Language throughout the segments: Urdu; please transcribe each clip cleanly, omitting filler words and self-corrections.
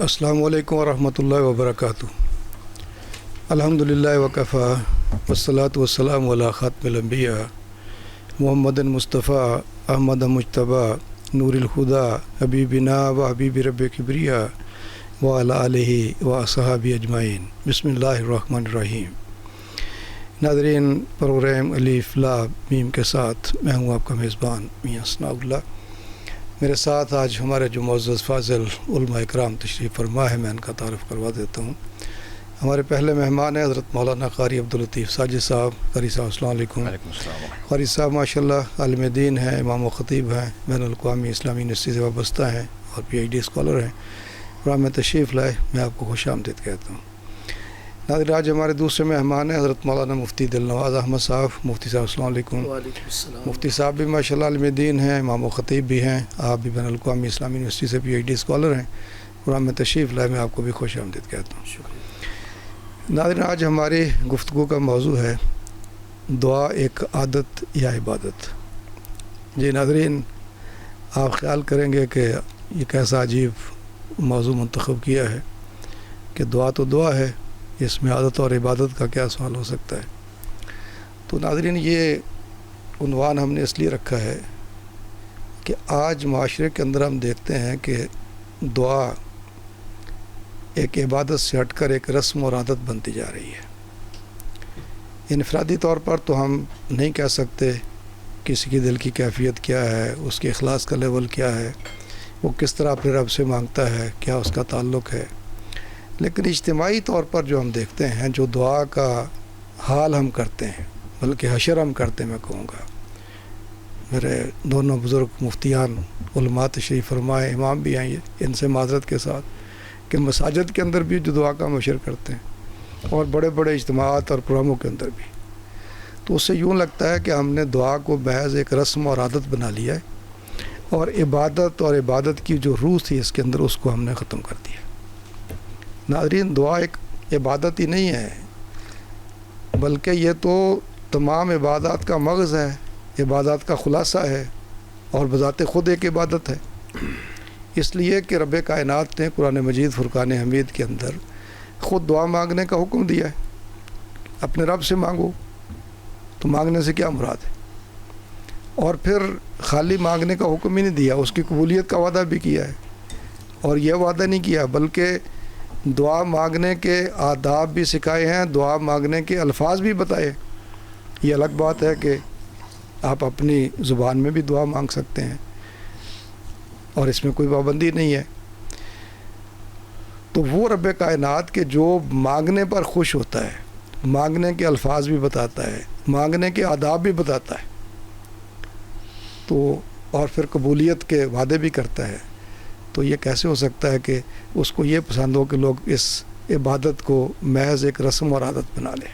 السلام علیکم ورحمۃ اللہ وبرکاتہ. الحمدللہ وکفا والصلاۃ والسلام علی خاتم الانبیاء محمد مصطفیٰ احمد مجتبیٰ نور الہدیٰ حبیبنا و حبیب رب کبریٰ وعلی آلہ و اصحابہ اجمعین. بسم اللہ الرحمن الرحیم. ناظرین، پروگرام الف لام میم کے ساتھ میں ہوں آپ کا میزبان میاں ثناء اللہ. میرے ساتھ آج ہمارے جو معزز فاضل علماء اکرام تشریف فرما ہے، میں ان کا تعارف کروا دیتا ہوں. ہمارے پہلے مہمان ہیں حضرت مولانا قاری عبداللطیف ساجد صاحب. قاری صاحب السلام علیکم. وعلیکم السلام. قاری صاحب ماشاءاللہ عالم دین ہیں، امام و خطیب ہیں، بین الاقوامی اسلامی یونیورسٹی سے وابستہ ہیں اور پی ایچ ڈی اسکالر ہیں. پروگرام میں تشریف لائے، میں آپ کو خوش آمدید کہتا ہوں. ناظرین، آج ہمارے دوسرے مہمان ہیں حضرت مولانا مفتی دلنواز احمد صاحب. مفتی صاحب السلام علیکم. وعلیکم السلام. مفتی صاحب بھی ماشاءاللہ عالم دین ہیں، امام و خطیب بھی ہیں، آپ بھی بین الاقوامی اسلامی یونیورسٹی سے پی ایچ ڈی اسکالر ہیں. پروگرام میں تشریف لائے، میں آپ کو بھی خوش آمدید کہتا ہوں. شکریہ. ناظرین، آج ہماری گفتگو کا موضوع ہے دعا ایک عادت یا عبادت. جی ناظرین، آپ خیال کریں گے کہ یہ کیسا عجیب موضوع منتخب کیا ہے کہ دعا تو دعا ہے، اس میں عادت اور عبادت کا کیا سوال ہو سکتا ہے. تو ناظرین، یہ عنوان ہم نے اس لیے رکھا ہے کہ آج معاشرے کے اندر ہم دیکھتے ہیں کہ دعا ایک عبادت سے ہٹ کر ایک رسم اور عادت بنتی جا رہی ہے. انفرادی طور پر تو ہم نہیں کہہ سکتے کسی کی دل کی کیفیت کیا ہے، اس کے اخلاص کا لیول کیا ہے، وہ کس طرح اپنے رب سے مانگتا ہے، کیا اس کا تعلق ہے. لیکن اجتماعی طور پر جو ہم دیکھتے ہیں، جو دعا کا حال ہم کرتے ہیں، بلکہ حشر ہم کرتے ہیں، میں کہوں گا. میرے دونوں بزرگ مفتیان علماء تشریف فرمائے، امام بھی ہیں یہ، ان سے معذرت کے ساتھ کہ مساجد کے اندر بھی جو دعا کا مشر کرتے ہیں اور بڑے بڑے اجتماعات اور پروگراموں کے اندر بھی، تو اس سے یوں لگتا ہے کہ ہم نے دعا کو محض ایک رسم اور عادت بنا لیا ہے، اور عبادت کی جو روح تھی اس کے اندر، اس کو ہم نے ختم کر دیا. ناظرین، دعا ایک عبادت ہی نہیں ہے، بلکہ یہ تو تمام عبادات کا مغز ہے، عبادات کا خلاصہ ہے، اور بذات خود ایک عبادت ہے. اس لیے کہ رب کائنات نے قرآن مجید فرقان حمید کے اندر خود دعا مانگنے کا حکم دیا ہے. اپنے رب سے مانگو. تو مانگنے سے کیا مراد ہے؟ اور پھر خالی مانگنے کا حکم ہی نہیں دیا، اس کی قبولیت کا وعدہ بھی کیا ہے. اور یہ وعدہ نہیں کیا بلکہ دعا مانگنے کے آداب بھی سکھائے ہیں، دعا مانگنے کے الفاظ بھی بتائے. یہ الگ بات ہے کہ آپ اپنی زبان میں بھی دعا مانگ سکتے ہیں اور اس میں کوئی پابندی نہیں ہے. تو وہ رب کائنات کے جو مانگنے پر خوش ہوتا ہے، مانگنے کے الفاظ بھی بتاتا ہے، مانگنے کے آداب بھی بتاتا ہے، تو اور پھر قبولیت کے وعدے بھی کرتا ہے. تو یہ کیسے ہو سکتا ہے کہ اس کو یہ پسند ہو کہ لوگ اس عبادت کو محض ایک رسم اور عادت بنا لیں.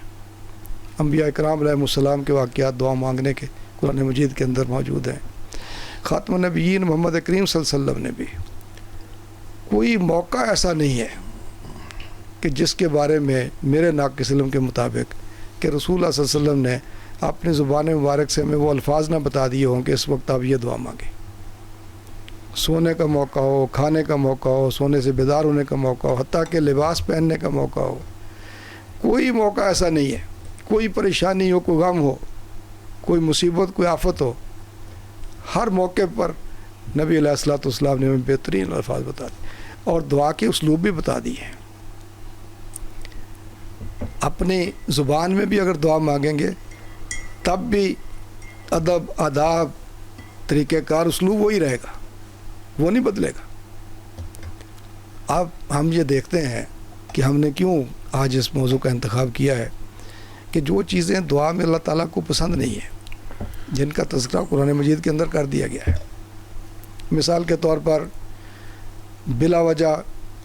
انبیاء اکرام علیہ السلام کے واقعات دعا مانگنے کے قرآن مجید کے اندر موجود ہیں. خاتم النبیین محمد کریم صلی اللہ علیہ وسلم نے بھی کوئی موقع ایسا نہیں ہے کہ جس کے بارے میں میرے ناقص علم کے مطابق کہ رسول اللہ صلی اللہ علیہ وسلم نے اپنی زبان مبارک سے ہمیں وہ الفاظ نہ بتا دیے ہوں کہ اس وقت آپ یہ دعا مانگیں. سونے کا موقع ہو، کھانے کا موقع ہو، سونے سے بیدار ہونے کا موقع ہو، حتیٰ کہ لباس پہننے کا موقع ہو، کوئی موقع ایسا نہیں ہے. کوئی پریشانی ہو، کوئی غم ہو، کوئی مصیبت، کوئی آفت ہو، ہر موقع پر نبی علیہ الصلوۃ والسلام نے ہمیں بہترین الفاظ بتا دیے اور دعا کے اسلوب بھی بتا دیے ہیں. اپنی زبان میں بھی اگر دعا مانگیں گے تب بھی ادب، آداب، طریقہ کار، اسلوب وہی رہے گا، وہ نہیں بدلے گا. اب ہم یہ دیکھتے ہیں کہ ہم نے کیوں آج اس موضوع کا انتخاب کیا ہے کہ جو چیزیں دعا میں اللہ تعالیٰ کو پسند نہیں ہیں، جن کا تذکرہ قرآن مجید کے اندر کر دیا گیا ہے. مثال کے طور پر بلا وجہ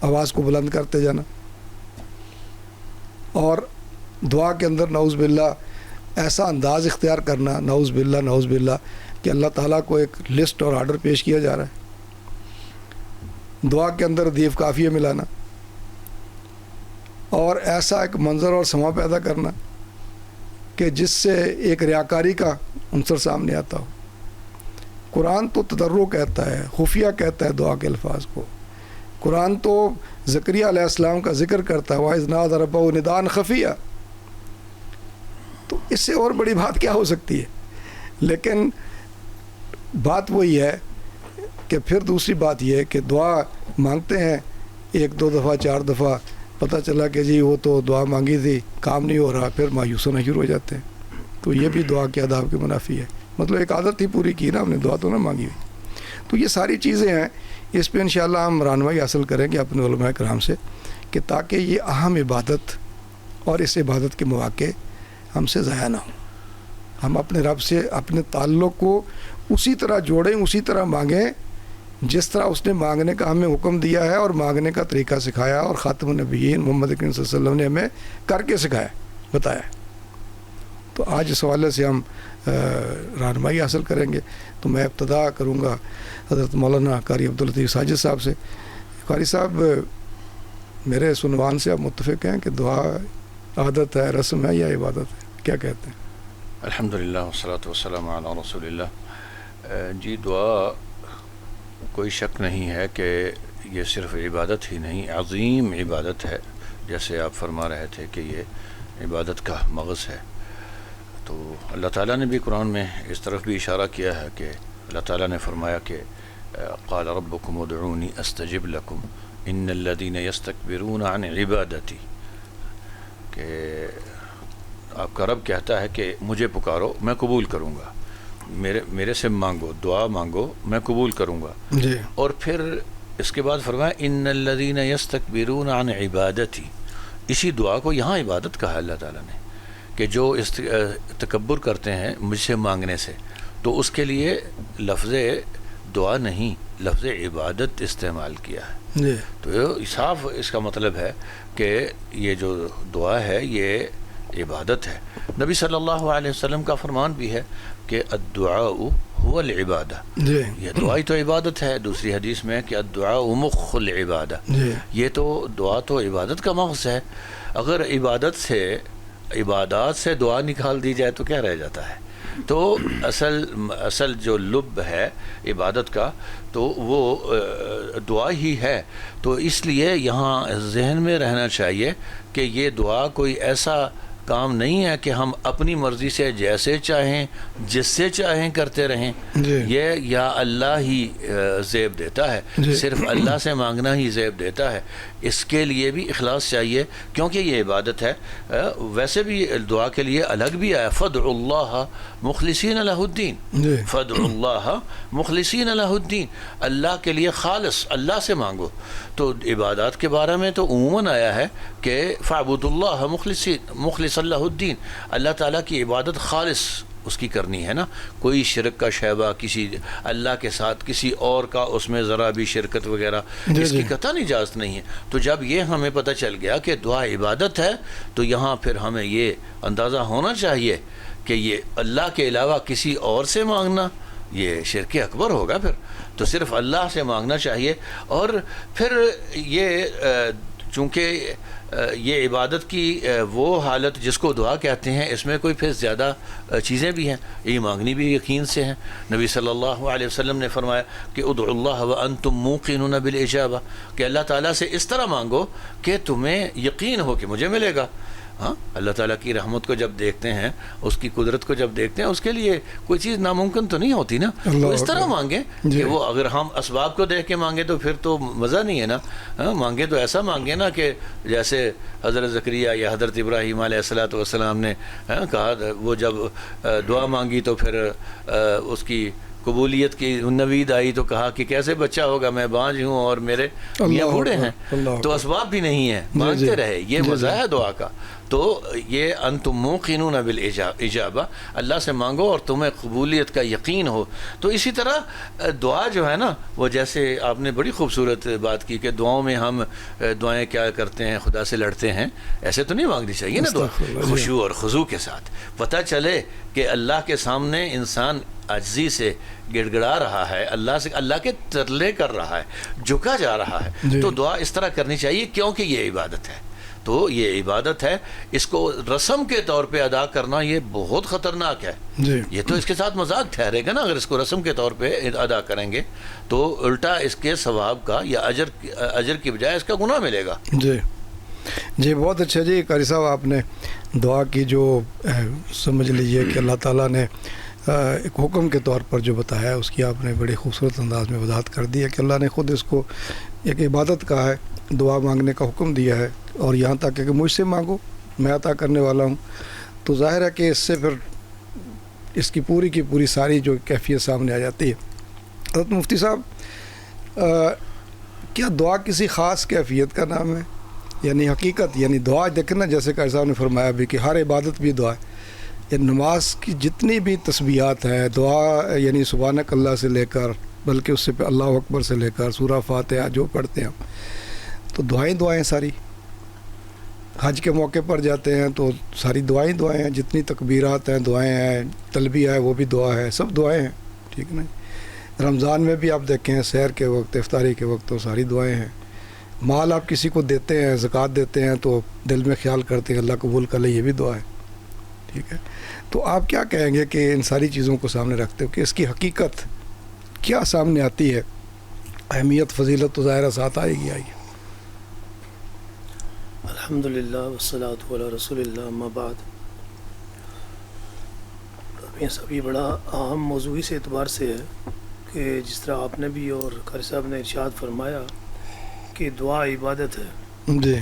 آواز کو بلند کرتے جانا، اور دعا کے اندر نعوذ باللہ ایسا انداز اختیار کرنا، نعوذ باللہ کہ اللہ تعالیٰ کو ایک لسٹ اور آرڈر پیش کیا جا رہا ہے. دعا کے اندر ردیف قافیہ ملانا اور ایسا ایک منظر اور سما پیدا کرنا کہ جس سے ایک ریاکاری کا عنصر سامنے آتا ہو. قرآن تو تضرع کہتا ہے، خفیہ کہتا ہے دعا کے الفاظ کو، قرآن تو زکریا علیہ السلام کا ذکر کرتا ہے وَإِذْ نَادَى رَبَّهُ نِدَاءً خَفِيًّا، تو اس سے اور بڑی بات کیا ہو سکتی ہے؟ لیکن بات وہی ہے کہ پھر دوسری بات یہ ہے کہ دعا مانگتے ہیں 1-2 دفعہ 4 دفعہ، پتہ چلا کہ جی وہ تو دعا مانگی تھی کام نہیں ہو رہا، پھر مایوس ہونا شروع ہو جاتے ہیں. تو یہ بھی دعا کے آداب کے منافی ہے. مطلب ایک عادت ہی پوری کی نا ہم نے، دعا تو نہ مانگی ہوئی. تو یہ ساری چیزیں ہیں، اس پہ انشاءاللہ ہم رہنمائی حاصل کریں گے اپنے علماء کرام سے کہ تاکہ یہ اہم عبادت اور اس عبادت کے مواقع ہم سے ضائع نہ ہوں. ہم اپنے رب سے اپنے تعلق کو اسی طرح جوڑیں، اسی طرح مانگیں جس طرح اس نے مانگنے کا ہمیں حکم دیا ہے اور مانگنے کا طریقہ سکھایا، اور خاتم النبیین محمد کریم صلی اللہ علیہ وسلم نے ہمیں کر کے سکھایا، بتایا. تو آج اس حوالے سے ہم رہنمائی حاصل کریں گے. تو میں ابتدا کروں گا حضرت مولانا قاری عبداللطیف ساجد صاحب سے. قاری صاحب، میرے اس عنوان سے آپ متفق ہیں کہ دعا عادت ہے، رسم ہے یا عبادت ہے؟ کیا کہتے ہیں؟ الحمدللہ والصلاۃ والسلام علی رسول اللہ. جی، دعا کوئی شک نہیں ہے کہ یہ صرف عبادت ہی نہیں، عظیم عبادت ہے. جیسے آپ فرما رہے تھے کہ یہ عبادت کا مغز ہے. تو اللہ تعالیٰ نے بھی قرآن میں اس طرف بھی اشارہ کیا ہے کہ اللہ تعالیٰ نے فرمایا کہ قال ربکم ادعونی استجب لکم ان الذین یستکبرون عن عبادتی، کہ آپ کا رب کہتا ہے کہ مجھے پکارو میں قبول کروں گا، میرے سے مانگو، دعا مانگو میں قبول کروں گا. جی. اور پھر اس کے بعد فرمایا ان الذین یستکبرون عن عبادتی. اسی دعا کو یہاں عبادت کہا اللہ تعالیٰ نے کہ جو تکبر کرتے ہیں مجھ سے مانگنے سے، تو اس کے لیے لفظ دعا نہیں، لفظ عبادت استعمال کیا ہے. جی. تو صاف اس کا مطلب ہے کہ یہ جو دعا ہے یہ عبادت ہے. نبی صلی اللہ علیہ وسلم کا فرمان بھی ہے کہ الدعاء هو العبادہ. جی. یہ دعائی تو عبادت ہے. دوسری حدیث میں کہ الدعاء مخ العبادہ. جی. یہ تو دعا تو عبادت کا مغز ہے. اگر عبادات سے دعا نکال دی جائے تو کیا رہ جاتا ہے؟ تو اصل جو لب ہے عبادت کا تو وہ دعا ہی ہے. تو اس لیے یہاں ذہن میں رہنا چاہیے کہ یہ دعا کوئی ایسا کام نہیں ہے کہ ہم اپنی مرضی سے جیسے چاہیں جس سے چاہیں کرتے رہیں. جی. یہ یا اللہ ہی زیب دیتا ہے. جی. صرف اللہ سے مانگنا ہی زیب دیتا ہے. اس کے لیے بھی اخلاص چاہیے کیونکہ یہ عبادت ہے. ویسے بھی دعا کے لیے الگ بھی آیا فدعوا اللہ مخلصین لہ الدین. جی. فدعوا اللہ مخلصین لہ الدین. اللہ کے لیے خالص اللہ سے مانگو. تو عبادات کے بارے میں تو عموماً آیا ہے کہ فاعبدوا اللہ مخلصا لہ الدین. اللہ تعالیٰ کی عبادت خالص اس کی کرنی ہے نا. کوئی شرک کا شیبہ کسی اللہ کے ساتھ کسی اور کا اس میں ذرا بھی شرکت وغیرہ اس کی قطعاً اجازت نہیں ہے. تو جب یہ ہمیں پتہ چل گیا کہ دعا عبادت ہے تو یہاں پھر ہمیں یہ اندازہ ہونا چاہیے کہ یہ اللہ کے علاوہ کسی اور سے مانگنا یہ شرک اکبر ہوگا. پھر تو صرف اللہ سے مانگنا چاہیے. اور پھر یہ چونکہ یہ عبادت کی وہ حالت جس کو دعا کہتے ہیں اس میں کوئی پھر زیادہ چیزیں بھی ہیں. یہ مانگنی بھی یقین سے ہیں. نبی صلی اللہ علیہ وسلم نے فرمایا کہ ادعوا اللہ وانتم موقنون بالاجابہ، کہ اللہ تعالیٰ سے اس طرح مانگو کہ تمہیں یقین ہو کہ مجھے ملے گا. ہاں، اللہ تعالیٰ کی رحمت کو جب دیکھتے ہیں، اس کی قدرت کو جب دیکھتے ہیں، اس کے لیے کوئی چیز ناممکن تو نہیں ہوتی نا. تو اس طرح مانگیں کہ وہ اگر ہم اسباب کو دیکھ کے مانگیں تو پھر تو مزہ نہیں ہے نا. مانگیں تو ایسا مانگیں نا کہ جیسے حضرت زکریا یا حضرت ابراہیم علیہ الصلوۃ والسلام نے کہا، وہ جب دعا مانگی تو پھر اس کی قبولیت کی نوید آئی تو کہا کہ کیسے بچہ ہوگا، میں بانجھ ہوں اور میرے میاں بوڑھے ہیں. تو اسباب بھی نہیں ہیں، مانگتے رہے. یہ مزہ ہے دعا کا. تو یہ انتم موقنون بالاجابہ، اللہ سے مانگو اور تمہیں قبولیت کا یقین ہو. تو اسی طرح دعا جو ہے نا، وہ جیسے آپ نے بڑی خوبصورت بات کی کہ دعاؤں میں ہم دعائیں کیا کرتے ہیں، خدا سے لڑتے ہیں. ایسے تو نہیں مانگنی چاہیے نا دعا. خشوع اور خضوع کے ساتھ پتہ چلے کہ اللہ کے سامنے انسان عاجزی سے گڑ گڑا رہا ہے، اللہ کے ترلے کر رہا ہے، جھکا جا رہا ہے. تو دعا اس طرح کرنی چاہیے کیونکہ یہ عبادت ہے. تو یہ عبادت ہے. اس کو رسم کے طور پہ ادا کرنا یہ بہت خطرناک ہے. جی یہ تو اس کے ساتھ مذاق ٹھہرے گا نا اگر اس کو رسم کے طور پہ ادا کریں گے تو الٹا اس کے ثواب کا یا اجر کی بجائے اس کا گناہ ملے گا. جی جی بہت اچھا جی قاری صاحب، آپ نے دعا کی جو سمجھ لیجئے کہ اللہ تعالیٰ نے ایک حکم کے طور پر جو بتایا ہے اس کی آپ نے بڑی خوبصورت انداز میں وضاحت کر دی ہے کہ اللہ نے خود اس کو ایک عبادت کا ہے، دعا مانگنے کا حکم دیا ہے، اور یہاں تک کہ مجھ سے مانگو میں عطا کرنے والا ہوں. تو ظاہر ہے کہ اس سے پھر اس کی پوری ساری جو کیفیت سامنے آ جاتی ہے. حضرت مفتی صاحب، کیا دعا کسی خاص کیفیت کا نام ہے؟ یعنی حقیقت، یعنی دعا دیکھیں نا، جیسے قاری صاحب نے فرمایا بھی کہ ہر عبادت بھی دعا ہے. یعنی نماز کی جتنی بھی تسبیحات ہیں، دعا یعنی سبحانک اللہ سے لے کر، بلکہ اس سے پہ اللہ اکبر سے لے کر سورہ فاتحہ جو پڑھتے ہیں تو دعائیں ساری. حج کے موقع پر جاتے ہیں تو ساری دعائیں ہیں، جتنی تکبیرات ہیں دعائیں ہیں، تلبیہ ہے وہ بھی دعا ہے، سب دعائیں ہیں. ٹھیک نا؟ رمضان میں بھی آپ دیکھیں سحر کے وقت، افطاری کے وقت، تو ساری دعائیں ہیں. مال آپ کسی کو دیتے ہیں، زکوٰۃ دیتے ہیں تو دل میں خیال کرتے ہیں اللہ قبول کر لے، یہ بھی دعا ہے. ٹھیک ہے، تو آپ کیا کہیں گے کہ ان ساری چیزوں کو سامنے رکھتے ہو کہ اس کی حقیقت کیا سامنے آتی ہے؟ اہمیت فضیلت تو ظاہرہ ساتھ آئے گی. الحمدللہ والصلاۃ علی رسول اللہ، اما بعد. یہ سب یہ بڑا اہم موضوع اس اعتبار سے ہے کہ جس طرح آپ نے بھی اور قاری صاحب نے ارشاد فرمایا کہ دعا عبادت ہے. جی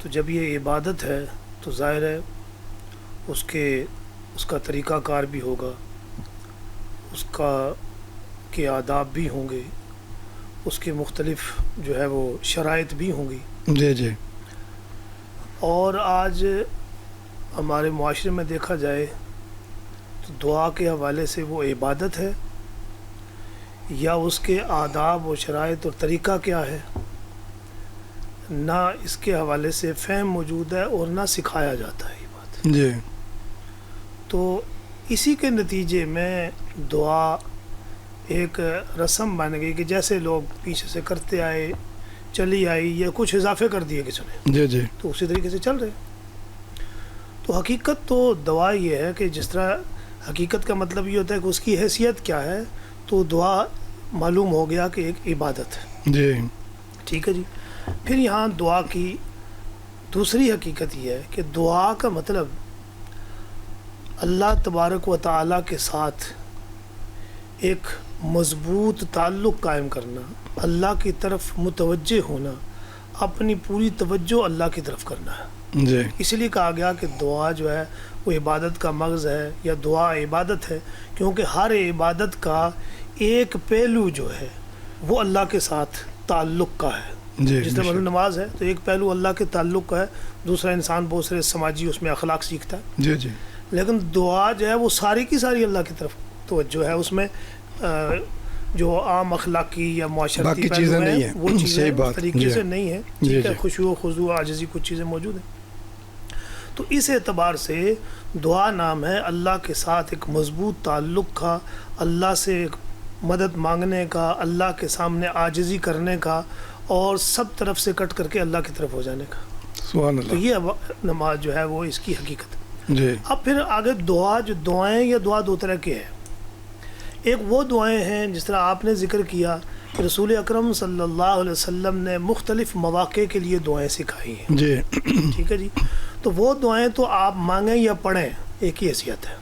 تو جب یہ عبادت ہے تو ظاہر ہے اس کا طریقہ کار بھی ہوگا، اس کے آداب بھی ہوں گے، اس کے مختلف جو ہے وہ شرائط بھی ہوں گی. جی جی. اور آج ہمارے معاشرے میں دیکھا جائے تو دعا کے حوالے سے وہ عبادت ہے یا اس کے آداب و شرائط اور طریقہ کیا ہے، نہ اس کے حوالے سے فہم موجود ہے اور نہ سکھایا جاتا ہے یہ بات. جی. تو اسی کے نتیجے میں دعا ایک رسم بن گئی کہ جیسے لوگ پیچھے سے کرتے آئے، چلی آئی، یا کچھ اضافے کر دیے کسی نے. جی جی. تو اسی طریقے سے چل رہے. تو حقیقت تو دعا یہ ہے کہ جس طرح حقیقت کا مطلب یہ ہوتا ہے کہ اس کی حیثیت کیا ہے، تو دعا معلوم ہو گیا کہ ایک عبادت ہے. جی. ٹھیک ہے جی. پھر یہاں دعا کی دوسری حقیقت یہ ہے کہ دعا کا مطلب اللہ تبارک و تعالیٰ کے ساتھ ایک مضبوط تعلق قائم کرنا، اللہ کی طرف متوجہ ہونا، اپنی پوری توجہ اللہ کی طرف کرنا ہے. جی. اسی لیے کہا گیا کہ دعا جو ہے وہ عبادت کا مغز ہے، یا دعا عبادت ہے، کیونکہ ہر عبادت کا ایک پہلو جو ہے وہ اللہ کے ساتھ تعلق کا ہے. جی. جس طرح نماز ہے تو ایک پہلو اللہ کے تعلق کا ہے، دوسرا انسان بہت سارے سماجی اس میں اخلاق سیکھتا ہے. جی جی. لیکن دعا جو ہے وہ ساری کی ساری اللہ کی طرف توجہ ہے، اس میں جو عام اخلاقی یا معاشرتی پہلو ہیں وہ چیزیں اس طریقے سے نہیں ہیں. ٹھیک ہے، خشوع و خضوع عاجزی کچھ چیزیں موجود ہیں. تو اس اعتبار سے دعا نام ہے اللہ کے ساتھ ایک مضبوط تعلق کا، اللہ سے ایک مدد مانگنے کا، اللہ کے سامنے عاجزی کرنے کا، اور سب طرف سے کٹ کر کے اللہ کی طرف ہو جانے کا. سبحان اللہ. تو یہ نماز جو ہے وہ اس کی حقیقت ہے. جی. اب پھر آگے دعائیں یا دعا دو طرح کے ہیں. ایک وہ دعائیں ہیں جس طرح آپ نے ذکر کیا کہ رسول اکرم صلی اللہ علیہ وسلم نے مختلف مواقع کے لیے دعائیں سکھائی ہیں. جی. ٹھیک ہے جی. تو وہ دعائیں تو آپ مانگیں یا پڑھیں ایک ہی حیثیت ہے.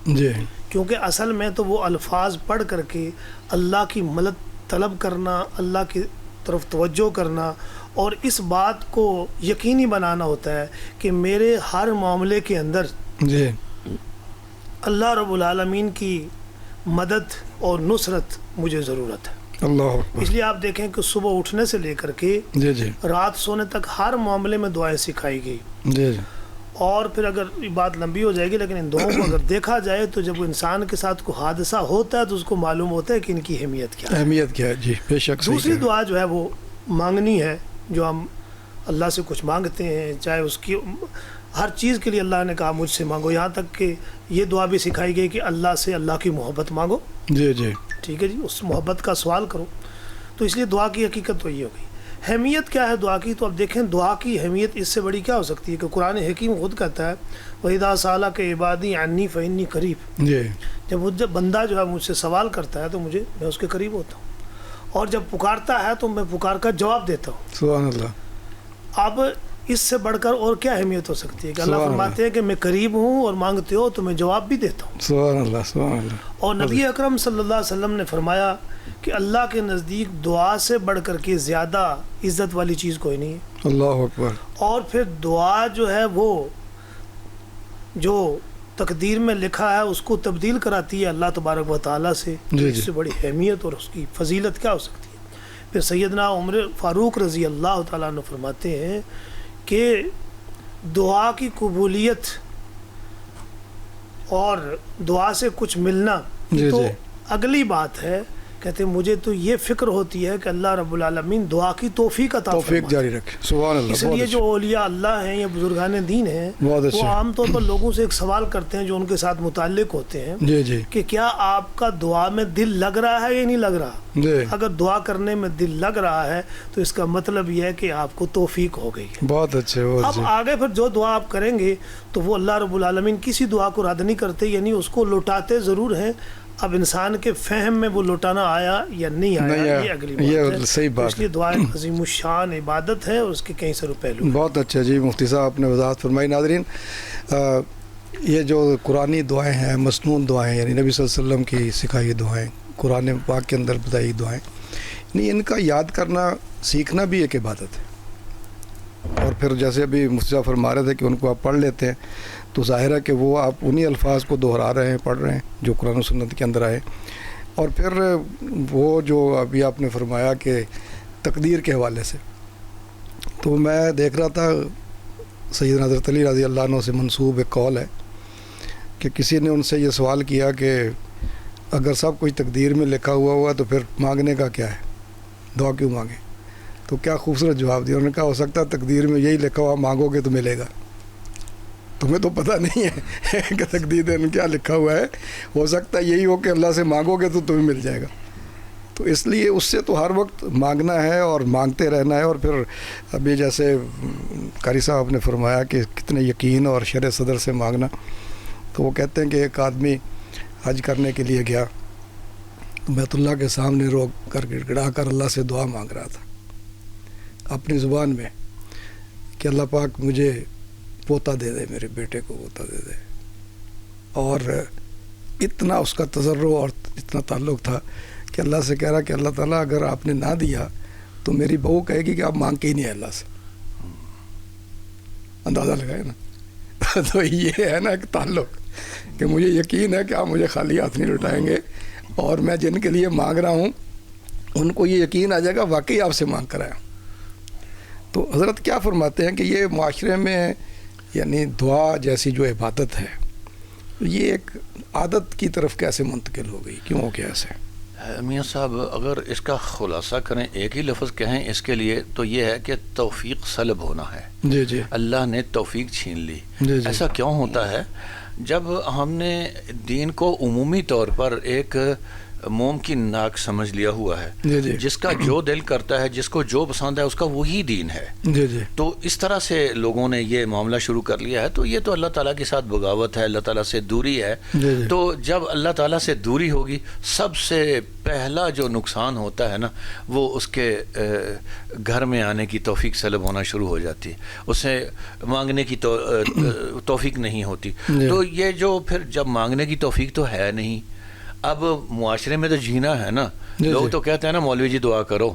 جی. کیونکہ اصل میں تو وہ الفاظ پڑھ کر کے اللہ کی مدد طلب کرنا، اللہ کی طرف توجہ کرنا، اور اس بات کو یقینی بنانا ہوتا ہے کہ میرے ہر معاملے کے اندر جی اللہ رب العالمین کی مدد اور نصرت مجھے ضرورت ہے. اللہ اکبر. اس لیے آپ دیکھیں کہ صبح اٹھنے سے لے کر کے جی جی. رات سونے تک ہر معاملے میں دعائیں سکھائی گئی. جی جی. اور پھر اگر بات لمبی ہو جائے گی، لیکن ان دعاؤں کو اگر دیکھا جائے تو جب انسان کے ساتھ کوئی حادثہ ہوتا ہے تو اس کو معلوم ہوتا ہے کہ ان کی اہمیت کیا ہے. اہمیت کیا ہے. جی بے شک. دوسری دعا جو ہے وہ مانگنی ہے، جو ہم اللہ سے کچھ مانگتے ہیں، چاہے اس کی ہر چیز کے لیے اللہ نے کہا مجھ سے مانگو، یہاں تک کہ یہ دعا بھی سکھائی گئی کہ اللہ سے اللہ کی محبت مانگو. جی جی. ٹھیک ہے جی. اس محبت کا سوال کرو. تو اس لیے دعا کی حقیقت تو یہ ہو گئی. اہمیت کیا ہے دعا کی؟ تو اب دیکھیں دعا کی اہمیت اس سے بڑی کیا ہو سکتی ہے کہ قرآن حکیم خود کہتا ہے وَإِذَا سَأَلَكَ عِبَادِي عَنِّي فَإِنِّي قَرِيبٌ. جی جب بندہ جو ہے مجھ سے سوال کرتا ہے تو میں اس کے قریب ہوتا ہوں، اور جب پکارتا ہے تو میں پکار کا جواب دیتا ہوں. سبحان اللہ. اب اس سے بڑھ کر اور کیا اہمیت ہو سکتی ہے کہ اللہ فرماتے ہیں کہ میں قریب ہوں اور مانگتے ہو تو میں جواب بھی دیتا ہوں. سبحان اللہ سبحان اللہ. اور نبی اکرم صلی اللہ علیہ وسلم نے فرمایا کہ اللہ کے نزدیک دعا سے بڑھ کر کے زیادہ عزت والی چیز کوئی نہیں ہے. اللہ اکبر. اور پھر دعا جو ہے وہ جو تقدیر میں لکھا ہے اس کو تبدیل کراتی ہے اللہ تبارک و تعالیٰ سے. اس سے بڑی اہمیت اور اس کی فضیلت کیا ہو سکتی ہے؟ پھر سیدنا عمر فاروق رضی اللہ تعالیٰ عنہ فرماتے ہیں کہ دعا کی قبولیت اور دعا سے کچھ ملنا تو اگلی بات ہے. کہتے ہیں مجھے تو یہ فکر ہوتی ہے کہ اللہ رب العالمین دعا کی توفیق عطا فرمائے. توفیق جاری رکھے. سبحان اللہ. اس لیے جو اولیاء اللہ ہیں یا بزرگان دین ہیں وہ عام طور پر لوگوں سے ایک سوال کرتے ہیں جو ان کے ساتھ متعلق ہوتے ہیں جی کہ کیا آپ کا دعا میں دل لگ رہا ہے یا نہیں لگ رہا؟ اگر دعا کرنے میں دل لگ رہا ہے تو اس کا مطلب یہ ہے کہ آپ کو توفیق ہو گئی. بہت اچھے. اب آگے پھر جو دعا آپ کریں گے تو وہ اللہ رب العالمین کسی دعا کو رد نہیں کرتے، یعنی اس کو لوٹاتے ضرور ہیں. اب انسان کے فہم میں وہ لوٹانا آیا یا نہیں آیا یہ اگلی بات ہے. صحیح بات. اس لیے دعا ایک عظیم الشان عبادت ہے اور اس کے کئی سارے پہلو. بہت اچھا جی مفتی صاحب آپ نے وضاحت فرمائی. ناظرین یہ جو قرآنی دعائیں ہیں، مسنون دعائیں، یعنی نبی صلی اللہ علیہ وسلم کی سکھائی دعائیں، قرآن پاک کے اندر بتائی دعائیں، یعنی ان کا یاد کرنا سیکھنا بھی ایک عبادت ہے. اور پھر جیسے ابھی مفتی صاحب فرما رہے تھے کہ ان کو آپ پڑھ لیتے ہیں تو ظاہر ہے کہ وہ آپ انہی الفاظ کو دہرا رہے ہیں، پڑھ رہے ہیں جو قرآن و سنت کے اندر آئے. اور پھر وہ جو ابھی آپ نے فرمایا کہ تقدیر کے حوالے سے، تو میں دیکھ رہا تھا سیدنا حضرت علی رضی اللہ عنہ سے منسوب ایک قول ہے کہ کسی نے ان سے یہ سوال کیا کہ اگر سب کچھ تقدیر میں لکھا ہوا تو پھر مانگنے کا کیا ہے، دعا کیوں مانگیں؟ تو کیا خوبصورت جواب دیا. انہوں نے کہا ہو سکتا ہے تقدیر میں یہی لکھا ہوا مانگو گے تو ملے گا. تمہیں تو پتہ نہیں ہے کہ تقدیر میں کیا لکھا ہوا ہے، ہو سکتا ہے یہی ہو کہ اللہ سے مانگو گے تو تمہیں مل جائے گا. تو اس لیے اس سے تو ہر وقت مانگنا ہے اور مانگتے رہنا ہے. اور پھر ابھی جیسے قاری صاحب نے فرمایا کہ کتنے یقین اور شرح صدر سے مانگنا، تو وہ کہتے ہیں کہ ایک آدمی حج کرنے کے لیے گیا، بیت اللہ کے سامنے روک کر گڑگڑا کر اللہ سے دعا مانگ رہا تھا اپنی زبان میں کہ اللہ پاک مجھے پوتا دے دے، میرے بیٹے کو پوتا دے دے. اور اتنا اس کا تضرع اور اتنا تعلق تھا کہ اللہ سے کہہ رہا کہ اللہ تعالیٰ اگر آپ نے نہ دیا تو میری بہو کہے گی کہ آپ مانگ کے ہی نہیں ہے اللہ سے. اندازہ لگائے نا. تو یہ ہے نا ایک تعلق کہ مجھے یقین ہے کہ آپ مجھے خالی ہاتھ نہیں لٹائیں گے، اور میں جن کے لیے مانگ رہا ہوں ان کو یہ یقین آ جائے گا واقعی آپ سے مانگ کر آیا. تو حضرت کیا فرماتے ہیں کہ یہ معاشرے میں یعنی دعا جیسی جو عبادت ہے یہ ایک عادت کی طرف کیسے منتقل ہو گئی، کیوں ہو گیا ایسے؟ میاں صاحب اگر اس کا خلاصہ کریں، ایک ہی لفظ کہیں اس کے لیے تو یہ ہے کہ توفیق سلب ہونا ہے. جی اللہ نے توفیق چھین لی. ایسا کیوں ہوتا ہے؟ جب ہم نے دین کو عمومی طور پر ایک موم کی ناک سمجھ لیا ہوا ہے، جس کا جو دل کرتا ہے، جس کو جو پسند ہے اس کا وہی دین ہے، تو اس طرح سے لوگوں نے یہ معاملہ شروع کر لیا ہے. تو یہ تو اللہ تعالیٰ کے ساتھ بغاوت ہے، اللہ تعالیٰ سے دوری ہے. تو جب اللہ تعالیٰ سے دوری ہوگی، سب سے پہلا جو نقصان ہوتا ہے نا وہ اس کے گھر میں آنے کی توفیق سلب ہونا شروع ہو جاتی ہے، اسے مانگنے کی توفیق نہیں ہوتی. تو یہ جو پھر جب مانگنے کی توفیق تو ہے نہیں، اب معاشرے میں تو جینا ہے نا. لوگ تو کہتے ہیں نا مولوی جی دعا کرو،